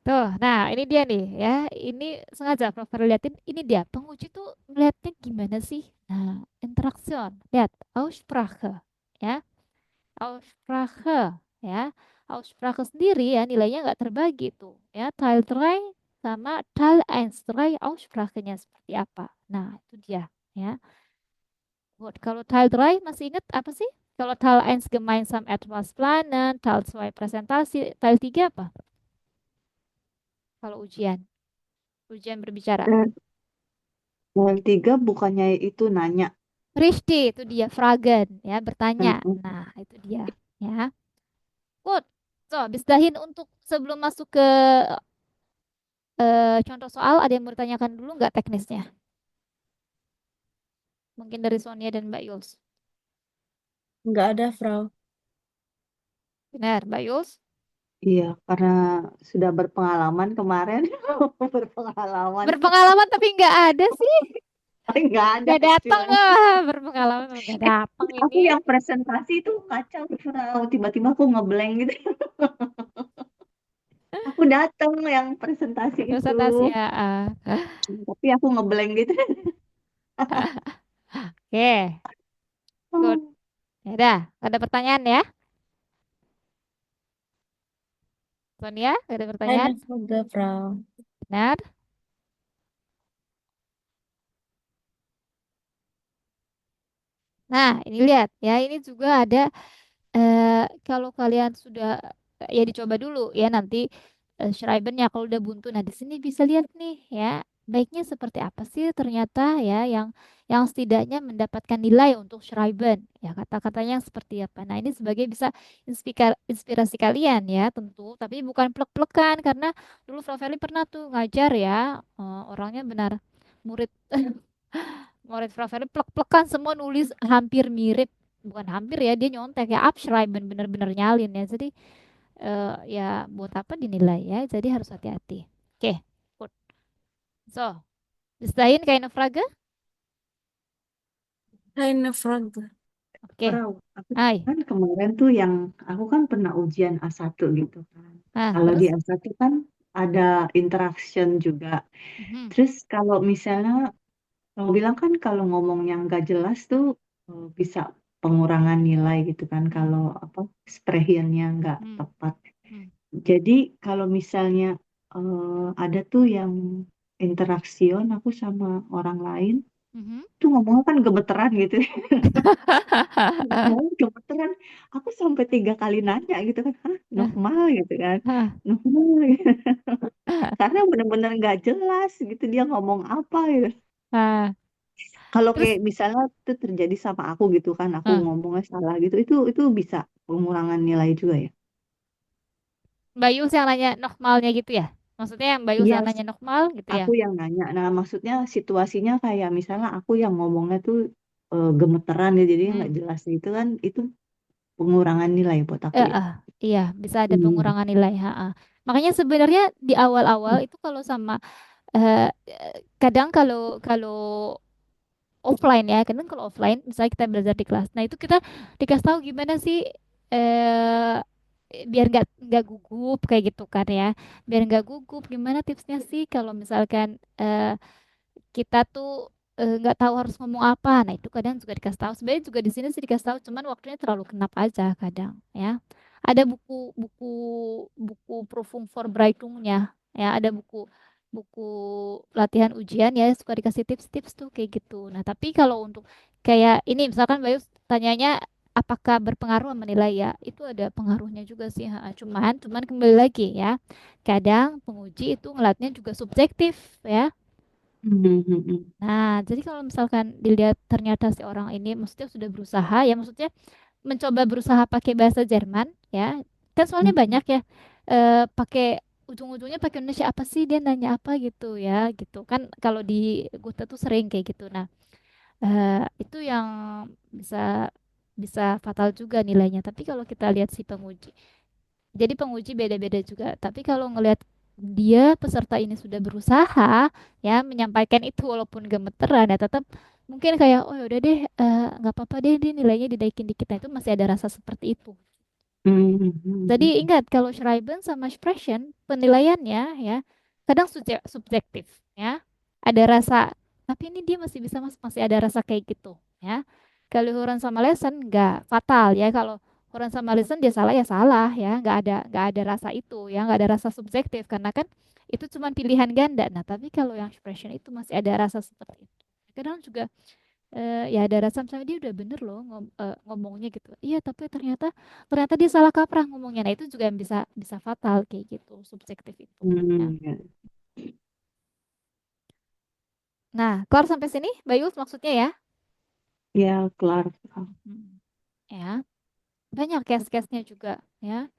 Tuh, nah ini dia nih ya. Ini sengaja Prof liatin. Ini dia penguji tuh melihatnya gimana sih? Nah, interaction. Lihat, Aussprache ya. Aussprache ya. Aussprache sendiri ya nilainya nggak terbagi tuh ya. Teil 3 sama Teil 1 3 Aussprache-nya seperti apa. Nah, itu dia ya. Gut, kalau Teil 3 masih ingat apa sih? Kalau Teil 1 gemeinsam etwas planen, Teil 2 presentasi, Teil 3 apa? Kalau ujian berbicara. Dan yang tiga bukannya itu nanya. Richtig, itu dia Fragen ya, bertanya. Mm-mm. Nah, itu dia ya. Good. So, bis dahin untuk sebelum masuk ke contoh soal, ada yang mau ditanyakan dulu nggak teknisnya? Mungkin dari Sonia dan Mbak Yuls. nggak ada, Frau. Benar, Mbak Yuls? Iya, karena sudah berpengalaman kemarin. Berpengalaman. Berpengalaman tapi nggak ada sih. Nggak ada Nggak datang istilahnya. ah. Berpengalaman tapi nggak datang Aku ini. yang presentasi itu kacau, Frau. Tiba-tiba aku ngeblank gitu. Aku datang yang presentasi itu. Presentasi ya. Tapi aku ngeblank gitu. Oke, good. Ya udah, ada pertanyaan ya? Sonia, ada pertanyaan? Keine Frage, Frau. Benar? Nah, ini lihat ya, ini juga ada kalau kalian sudah ya dicoba dulu ya nanti Schreiben-nya kalau udah buntu. Nah, di sini bisa lihat nih ya, baiknya seperti apa sih ternyata ya yang setidaknya mendapatkan nilai untuk Schreiben. Ya, kata-katanya seperti apa. Nah, ini sebagai bisa inspirasi kalian ya tentu, tapi bukan plek-plekan karena dulu Prof. Eli pernah tuh ngajar ya, orangnya benar murid murid Prof. Eli plek-plekan semua nulis hampir mirip, bukan hampir ya, dia nyontek ya abschreiben bener-bener nyalin ya, jadi ya buat apa dinilai ya, jadi harus hati-hati. Oke, good. So, bis dahin keine Frage? Keine Frage. Oke, Frau, aku hai. kan kemarin tuh yang aku kan pernah ujian A1 gitu kan. Nah, Kalau di terus? A1 kan ada interaction juga. Mhm, Terus kalau misalnya kamu bilang kan kalau ngomong yang gak jelas tuh bisa pengurangan nilai gitu kan hmm, kalau apa sprehiannya nggak hmm, tepat. hmm, Jadi kalau misalnya ada tuh yang interaksion aku sama orang lain mhm. tuh ngomongnya kan gemeteran gitu. Ngomong gemeteran. Aku sampai 3 kali nanya gitu kan, hah, Hah, normal gitu kan, hah, normal. Karena bener-bener nggak jelas gitu dia ngomong apa gitu. hah. Kalau Terus, kayak misalnya itu terjadi sama aku gitu kan, aku ah, ngomongnya salah gitu, itu bisa pengurangan nilai juga ya. Mbak Yuls yang nanya normalnya gitu ya? Maksudnya yang Mbak Yuls Iya, yang nanya normal gitu ya? aku yang nanya. Nah, maksudnya situasinya kayak misalnya aku yang ngomongnya tuh gemeteran ya, jadi nggak Hmm. jelas gitu kan, itu pengurangan nilai buat aku ya. Iya, bisa ada Hmm. pengurangan nilai. Ha. Makanya sebenarnya di awal-awal itu kalau sama eh, kadang kalau kalau offline ya, kadang kalau offline misalnya kita belajar di kelas, nah itu kita dikasih tahu gimana sih eh biar nggak gugup kayak gitu kan ya, biar nggak gugup gimana tipsnya sih kalau misalkan kita tuh nggak tahu harus ngomong apa. Nah, itu kadang juga dikasih tahu. Sebenarnya juga di sini sih dikasih tahu, cuman waktunya terlalu kenap aja kadang, ya. Ada buku buku Prüfung Vorbereitungnya, ya. Ada buku buku latihan ujian ya, suka dikasih tips-tips tuh kayak gitu. Nah, tapi kalau untuk kayak ini, misalkan Bayu tanyanya apakah berpengaruh menilai ya, itu ada pengaruhnya juga sih. Ha. Cuman kembali lagi ya, kadang penguji itu ngeliatnya juga subjektif ya, Mhm. Nah, jadi kalau misalkan dilihat ternyata si orang ini maksudnya sudah berusaha ya maksudnya mencoba berusaha pakai bahasa Jerman ya. Kan soalnya Mhm. banyak ya pakai ujung-ujungnya pakai Indonesia apa sih dia nanya apa gitu ya gitu kan kalau di Gute tuh sering kayak gitu. Nah, itu yang bisa bisa fatal juga nilainya. Tapi kalau kita lihat si penguji jadi penguji beda-beda juga. Tapi kalau ngelihat dia peserta ini sudah berusaha ya menyampaikan itu walaupun gemeteran ya tetap mungkin kayak oh ya udah deh nggak apa-apa deh dia nilainya dinaikin dikit. Nah, itu masih ada rasa seperti itu. Jadi Mhm. ingat kalau Schreiben sama Sprechen penilaiannya ya kadang subjektif ya. Ada rasa tapi ini dia masih bisa masih ada rasa kayak gitu ya. Kalau Huron sama Lesson nggak fatal ya. Kalau Huron sama Lesson dia salah ya salah ya. Nggak ada rasa itu ya nggak ada rasa subjektif karena kan itu cuma pilihan ganda. Nah tapi kalau yang Sprechen itu masih ada rasa seperti itu. Kadang juga ya ada rasa misalnya dia udah bener loh ngomongnya gitu. Iya, tapi ternyata ternyata dia salah kaprah ngomongnya. Nah, itu juga yang bisa bisa fatal kayak gitu, subjektif itu. Ya. Mhm. Ya, Nah, kelar sampai sini, Bayus maksudnya ya? ya, kelar. Hmm. Ya, banyak case-case-nya juga ya.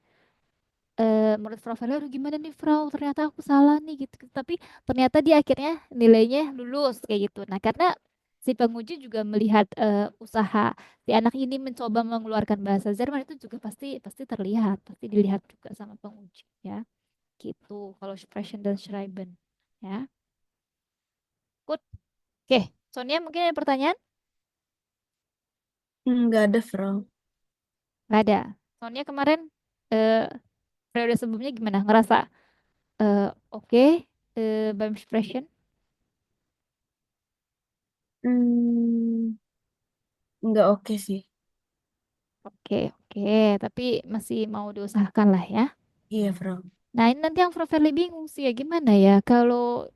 Menurut Frau Valerio "Aduh, gimana nih Frau ternyata aku salah nih gitu tapi ternyata dia akhirnya nilainya lulus kayak gitu nah karena si penguji juga melihat usaha si anak ini mencoba mengeluarkan bahasa Jerman itu juga pasti pasti terlihat pasti dilihat juga sama penguji ya gitu kalau Sprechen dan Schreiben ya good oke Sonia mungkin ada pertanyaan Nggak ada, Frau. nggak ada Sonia kemarin eh, periode sebelumnya gimana ngerasa oke beim Sprechen Hmm, nggak oke sih. Oke, oke, tapi masih mau diusahakan lah ya. Iya, Frau. Nah, ini nanti yang Prof. Verly bingung sih ya gimana ya kalau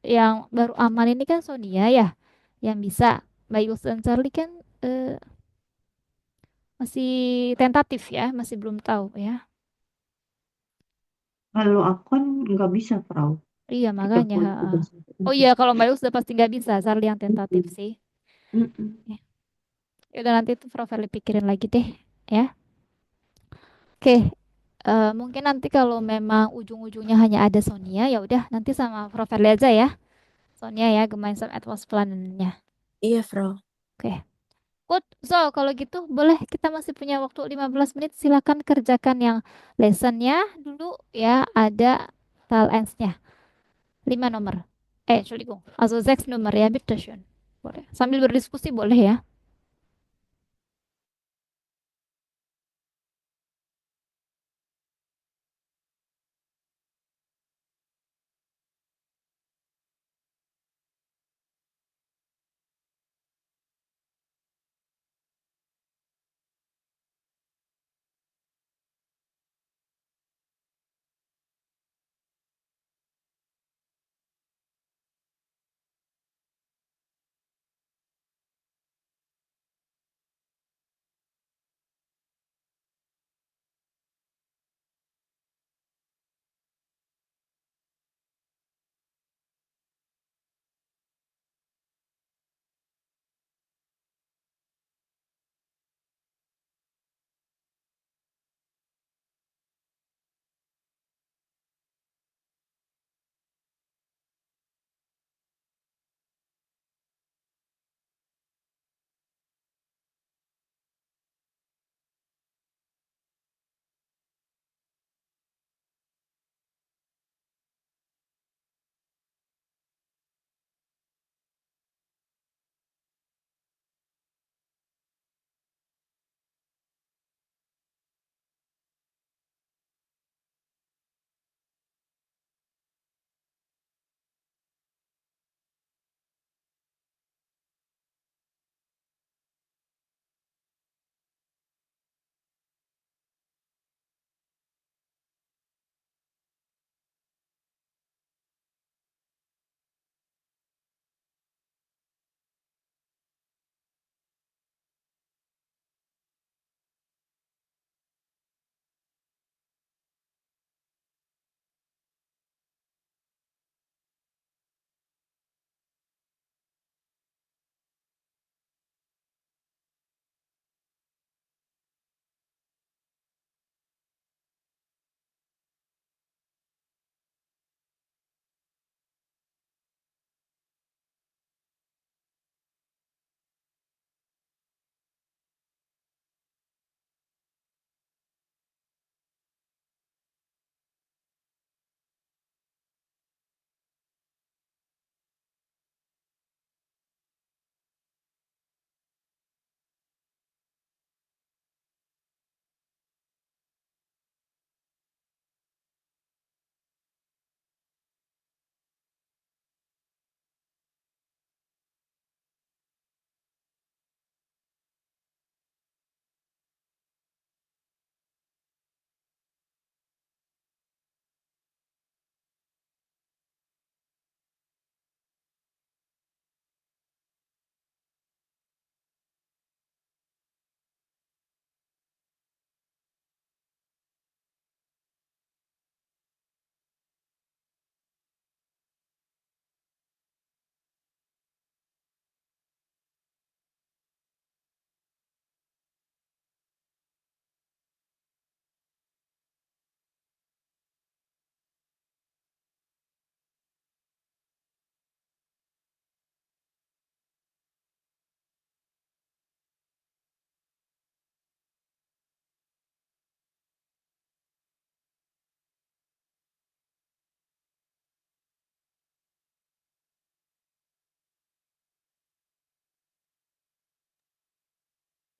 yang baru aman ini kan Sonia ya yang bisa. Mbak Yus dan Charlie kan eh, masih tentatif ya, masih belum tahu ya. Kalau aku kan nggak bisa, Frau. Iya Kita makanya. boleh Ha, ha. tugas. Oh iya kalau Mbak Yus udah pasti nggak bisa, Charlie yang tentatif Mhm. sih. Mhm. Ya ya udah nanti tuh Prof. Verly pikirin lagi deh ya. Oke, mungkin nanti kalau memang ujung-ujungnya hanya ada Sonia ya udah nanti sama Prof. Verly aja ya. Soalnya ya Gemeinsam Advanced Planning-nya. Iya, Frau. Oke. Good. So, kalau gitu boleh kita masih punya waktu 15 menit. Silakan kerjakan yang lessonnya dulu ya. Ada Tal nya 5 nomor. Entschuldigung. Also 6 nomor ya, bitte schön. Boleh. Sambil berdiskusi boleh ya.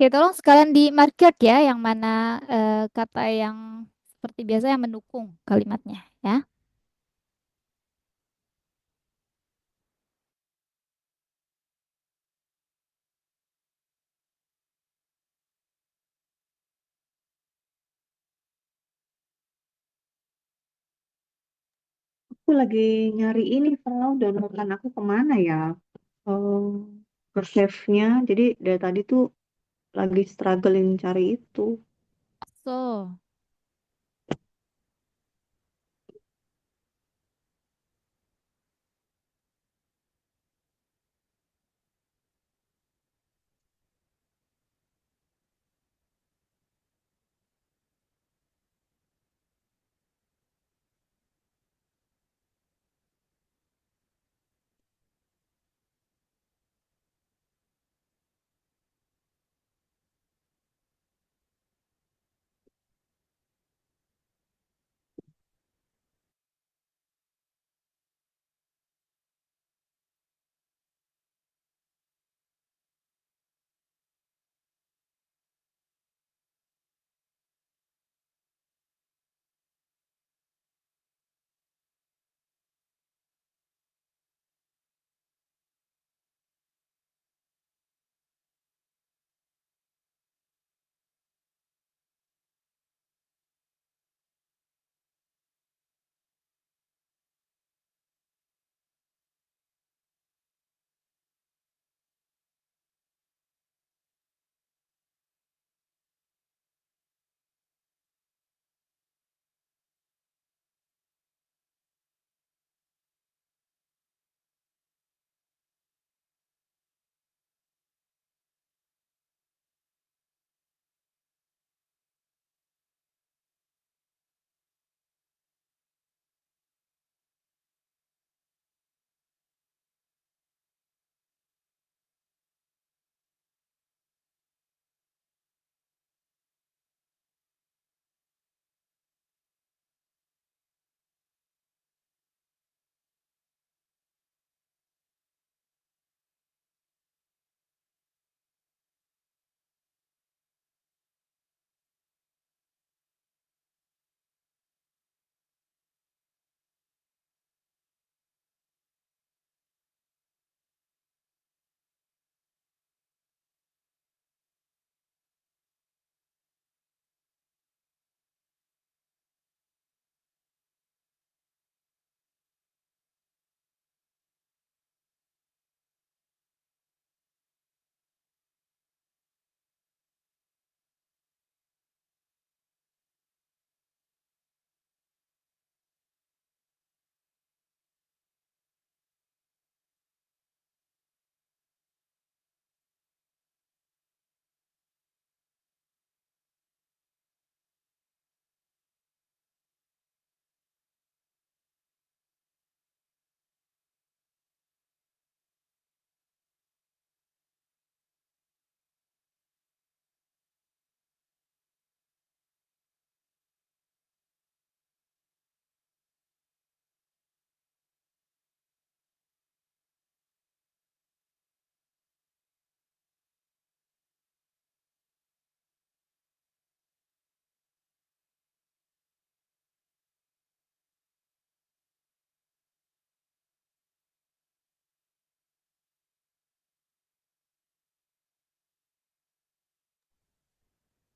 Oke, tolong sekalian di marker ya, yang mana kata yang seperti biasa yang mendukung kalimatnya ya. Aku lagi nyari ini, Frau, downloadan aku kemana ya? Oh, ke save-nya. Jadi dari tadi tuh lagi struggling cari itu. So,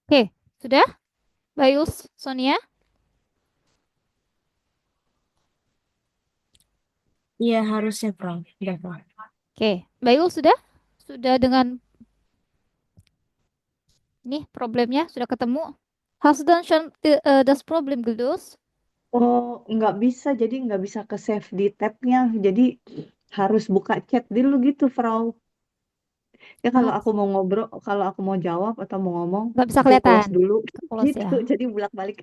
oke, sudah? Bayus, Sonia? Iya, harusnya, Prof. Udah, Prof. Oke, Bayus sudah? Sudah dengan ini problemnya sudah ketemu? Has done shown das Problem gelöst? Oh, nggak bisa. Jadi nggak bisa ke save di tab-nya. Jadi harus buka chat dulu gitu, Frau. Ya kalau Ah, aku mau ngobrol, kalau aku mau jawab atau mau ngomong, nggak bisa aku kelihatan. close dulu. Ke close Gitu. ya. Jadi bolak-balik.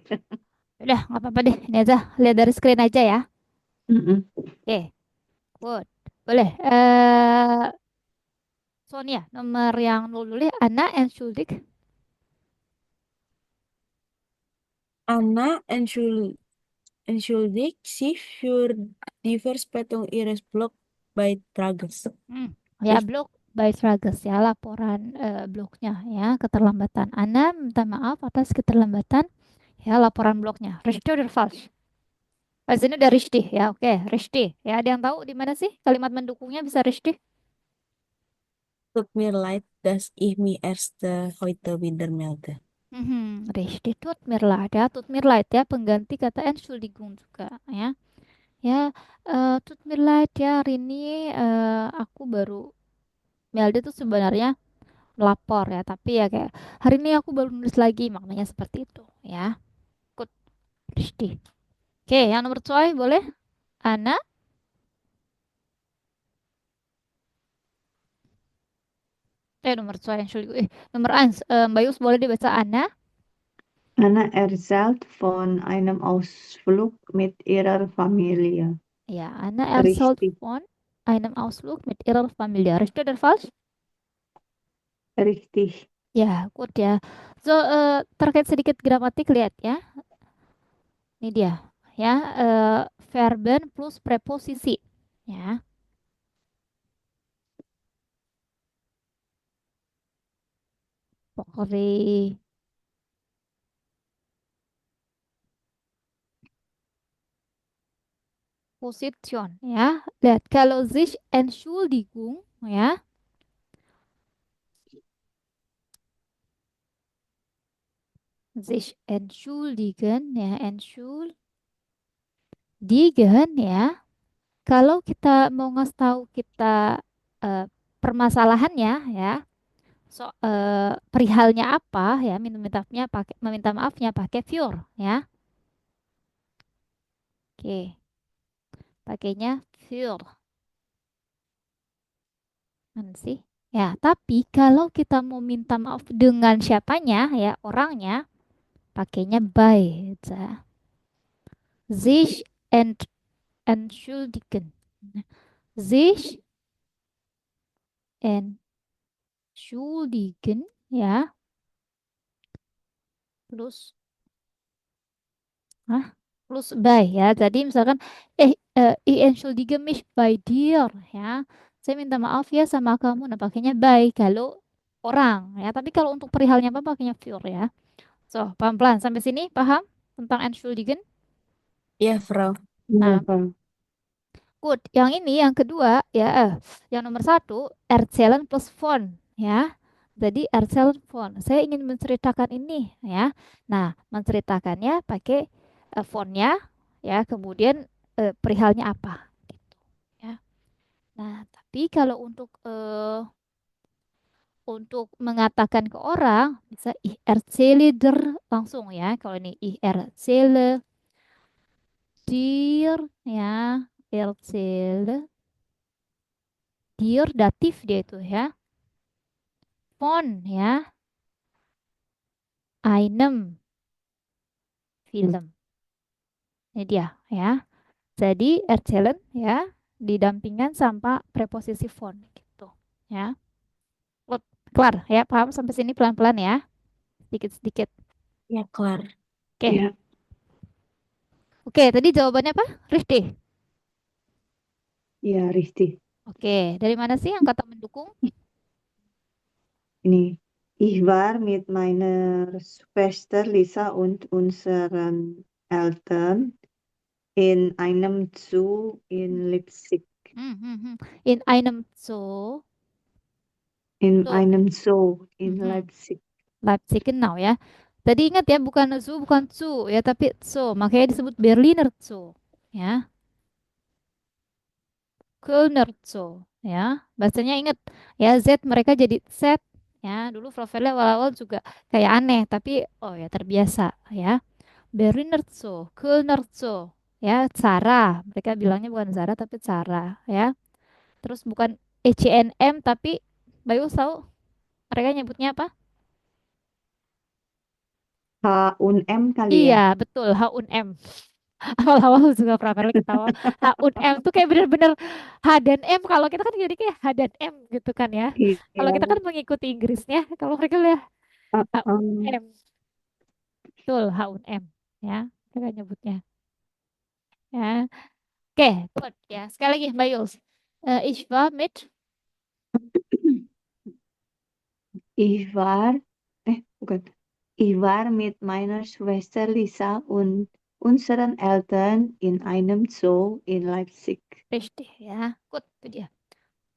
Udah, nggak apa-apa deh. Ini aja, lihat dari screen aja ya. Mm-mm. Oke, good. Boleh. Sonia, nomor yang nol dulu ya. Anna entschuldigt. Anna entschuldigt sich für die Verspätung ihres Flug bei Trages. Ya, blok. Beitrages ya, laporan blognya ya, keterlambatan. Ana minta maaf atas keterlambatan ya laporan blognya. Richtig oder falsch? Sini udah richtig ya, oke, richtig. Ya, ada yang tahu di mana sih kalimat mendukungnya bisa richtig? Tut mir leid, dass ich mich erst heute wieder melde. Richtig, tut mir leid ya, tut mir leid ya, pengganti kata Entschuldigung juga ya. Ya, tut mir leid ya, hari ini aku baru Melde tuh sebenarnya melapor ya, tapi ya kayak hari ini aku baru nulis lagi, maknanya seperti itu ya. Gut, richtig. Oke, yang nomor 2 boleh? Ana? Nomor 2, Entschuldigung. Nomor 1, Mbak Yus boleh dibaca Ana? Anna erzählt von einem Ausflug mit ihrer Familie. Ja, Anna erzählt Richtig, von einem Ausflug mit ihrer Familie. Richtig oder falsch? richtig. Ya, gut ya. So, terkait sedikit gramatik, lihat ya. Ini dia. Ya, verben plus preposisi. Ya, pokoknya Position, ya. Lihat, kalau sich Entschuldigung, ya. Sich entschuldigen, ya. Entschuldigen, ya. Kalau kita mau ngasih tahu kita eh, permasalahannya, ya. Perihalnya apa, ya. Meminta maafnya pakai für, ya. Oke, pakainya für. Mana sih? Ya, tapi kalau kita mau minta maaf dengan siapanya, ya, orangnya, pakainya by. Sich entschuldigen. Sich entschuldigen, ya. Plus, plus by, ya. Jadi misalkan, ich entschuldige mich bei dir, ya. Saya minta maaf ya sama kamu. Nah, pakainya by kalau orang, ya. Tapi kalau untuk perihalnya apa, pakainya für, ya. So, pelan-pelan. Sampai sini paham tentang entschuldigen? Ya, Frau. Ja, Nah, good. Yang ini yang kedua ya, yang nomor 1 erzählen plus von ya. Jadi erzählen von. Saya ingin menceritakan ini ya. Nah, menceritakannya pakai vonnya ya. Kemudian perihalnya apa gitu ya. Nah, tapi kalau untuk mengatakan ke orang bisa ich erzähle der langsung ya. Kalau ini ich erzähle dir ya. Erzähle dir datif dia itu ya. Von ya, einem Film. Ini dia ya. Jadi erzählen ya didampingkan sama preposisi von gitu ya. Lot, kelar ya, paham sampai sini pelan-pelan ya. Sedikit-sedikit. Ya, kelar. Oke. ja, Oke, tadi jawabannya apa? Richtig. ja, richtig. Oke, dari mana sih yang kata mendukung? Ini. Ich war mit meiner Schwester Lisa und unseren Eltern in einem Zoo in Leipzig. In einem Zoo. In Zoo. einem Zoo in Mhm. Leipzig. Leipzig genau ya. Tadi ingat ya, bukan zoo, bukan zoo ya, tapi zoo. Makanya disebut Berliner Zoo. Ya. Kölner Zoo ya. Bahasanya ingat ya, Z mereka jadi Z ya. Dulu Flavelle awal-awal juga kayak aneh, tapi oh ya terbiasa ya. Berliner Zoo, Kölner Zoo ya, Zara. Mereka bilangnya bukan Zara tapi Zara ya. Terus bukan ECNM tapi Bayu tahu mereka nyebutnya apa? H&M kali Iya, ya? betul, H&M. Awal-awal juga Flavelle ketawa. H&M tuh kayak bener-bener H dan M. Kalau kita kan jadi kayak H dan M gitu kan ya. Kalau Iya. kita kan mengikuti Inggrisnya, kalau mereka lihat Um, H&M, betul H&M ya, mereka nyebutnya ya. Oke, good ya. Sekali lagi Mbak Yuls. Ich war mit Ich war, bukan. Ich war mit meiner Schwester Lisa und unseren Eltern in einem Zoo in Leipzig. Richtig, ya. Good, itu dia.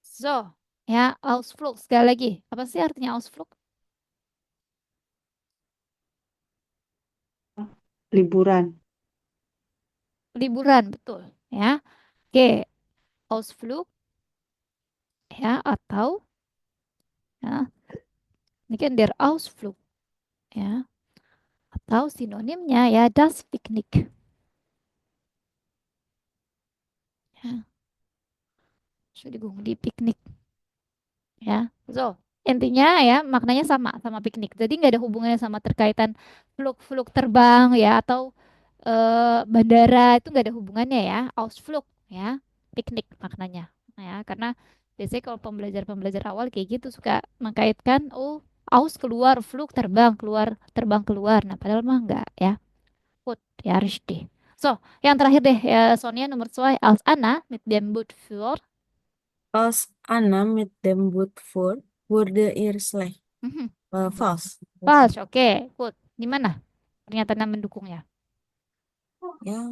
So, ya, Ausflug. Sekali lagi. Apa sih artinya Ausflug? Liburan. Liburan, betul. Ya. Oke, Ausflug, ya, atau, ya, ini kan der Ausflug, ya. Atau sinonimnya, ya, das Picknick. Ya, Entschuldigung, di piknik. Ya, so intinya ya maknanya sama piknik. Jadi nggak ada hubungannya sama terkaitan fluk-fluk terbang ya atau bandara itu nggak ada hubungannya ya. Ausflug ya, piknik maknanya. Ya, karena biasanya kalau pembelajar-pembelajar awal kayak gitu suka mengkaitkan oh aus keluar, fluk terbang keluar, terbang keluar. Nah, padahal mah enggak ya. Gut, ya richtig. So, yang terakhir deh ya Sonia nomor 2 als Anna mit dem Boot für. Als Anna mit dem Boot fuhr, wurde ihr schlecht. Mhm. False. False, oke, good. Gimana pernyataan mendukungnya? Yang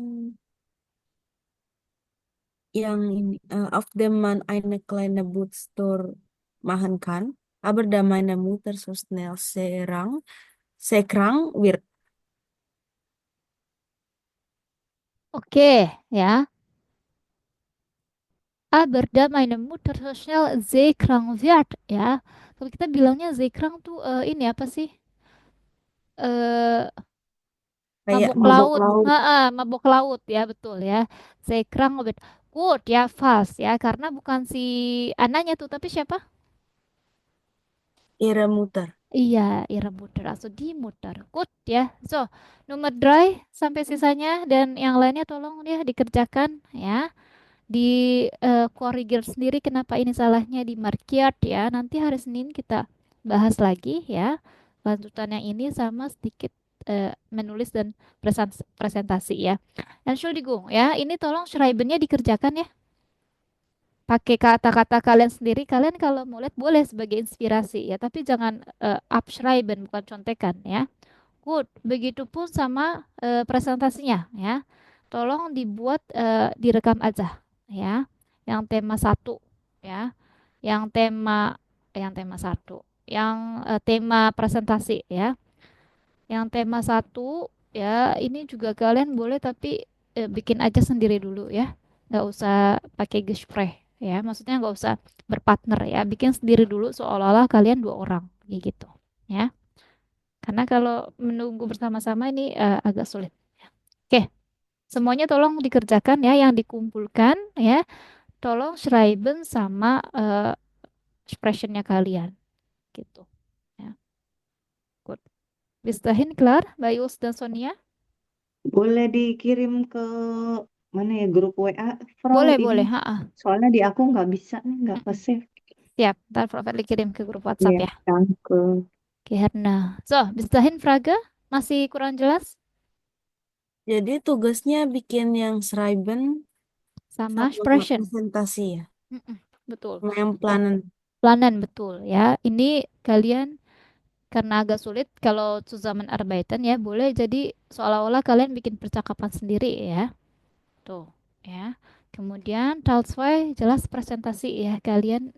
yang ini, auf dem man eine kleine Bootstour machen kann, aber da meine Mutter so schnell seekrank wird. Oke, ya. Aber da meine Mutter so schnell seekrank wird, ya. Kalau kita bilangnya seekrank tuh ini apa sih? Eh Kayak mabuk Mabok laut. laut. Mabuk laut ya, betul ya. Seekrank wird. Good ya, fast ya. Karena bukan si anaknya tuh, tapi siapa? ihre Mutter. Iya, Ira muter atau di muter. Good ya. So, nomor dry sampai sisanya dan yang lainnya tolong ya dikerjakan ya. Di korigir sendiri kenapa ini salahnya di markiat ya. Nanti hari Senin kita bahas lagi ya. Lanjutan yang ini sama sedikit menulis dan presentasi ya. Entschuldigung ya, ini tolong schreibennya dikerjakan ya. Pakai kata-kata kalian sendiri. Kalian kalau mau lihat boleh sebagai inspirasi ya, tapi jangan abschreiben bukan contekan ya. Good, begitupun sama presentasinya ya. Tolong dibuat direkam aja ya. Yang tema satu ya, yang tema satu, yang tema presentasi ya. Yang tema satu ya, ini juga kalian boleh tapi bikin aja sendiri dulu ya. Nggak usah pakai Gespräch ya. Maksudnya nggak usah berpartner ya. Bikin sendiri dulu seolah-olah kalian dua orang kayak gitu ya. Karena kalau menunggu bersama-sama ini agak sulit. Oke, semuanya tolong dikerjakan ya, yang dikumpulkan ya. Tolong schreiben sama expressionnya kalian gitu. Ya, good. Bis dahin klar, Bayus dan Sonia? Boleh dikirim ke mana ya, grup WA, Frau Boleh, ini. boleh. Ha. Soalnya di aku nggak bisa nih, nggak ke Mm-mm. save. Siap, ntar Prophet kirim ke grup WhatsApp Ya, ya. danke. Oke, Herna. So, bis dahin Frage? Masih kurang jelas? Jadi tugasnya bikin yang schreiben Sama sama expression. presentasi ya. Mm-mm, betul. Sama yang Oh, planen. planan betul ya. Ini kalian karena agak sulit kalau Zusammenarbeiten ya, boleh jadi seolah-olah kalian bikin percakapan sendiri ya. Tuh, ya. Kemudian Teil 2 jelas presentasi ya. Kalian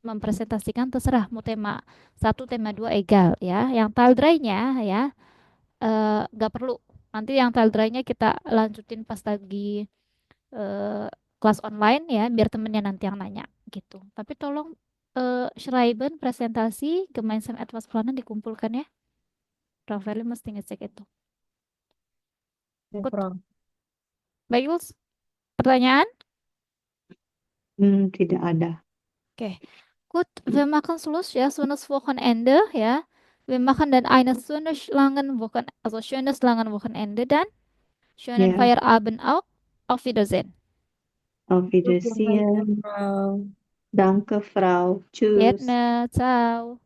mempresentasikan terserah mau tema satu tema 2 egal ya. Yang Teil 3-nya ya nggak perlu. Nanti yang Teil 3-nya kita lanjutin pas lagi eh, kelas online ya, biar temennya nanti yang nanya gitu. Tapi tolong Schreiben presentasi gemeinsam etwas planen dikumpulkan ya. Rafael mesti ngecek itu. Ya, Good. Frau. Baik, Yuls. Pertanyaan? Tidak ada. Oke. Gut, wir machen Schluss ya, schönes Wochenende ya. Wir machen dann eine schönes langen Wochenende dann. Schönen Ya, Feierabend auch. Auf Wiedersehen. auf Terima kasih, Wiedersehen. Frau. Danke, Frau. Tschüss. Gerne, ciao.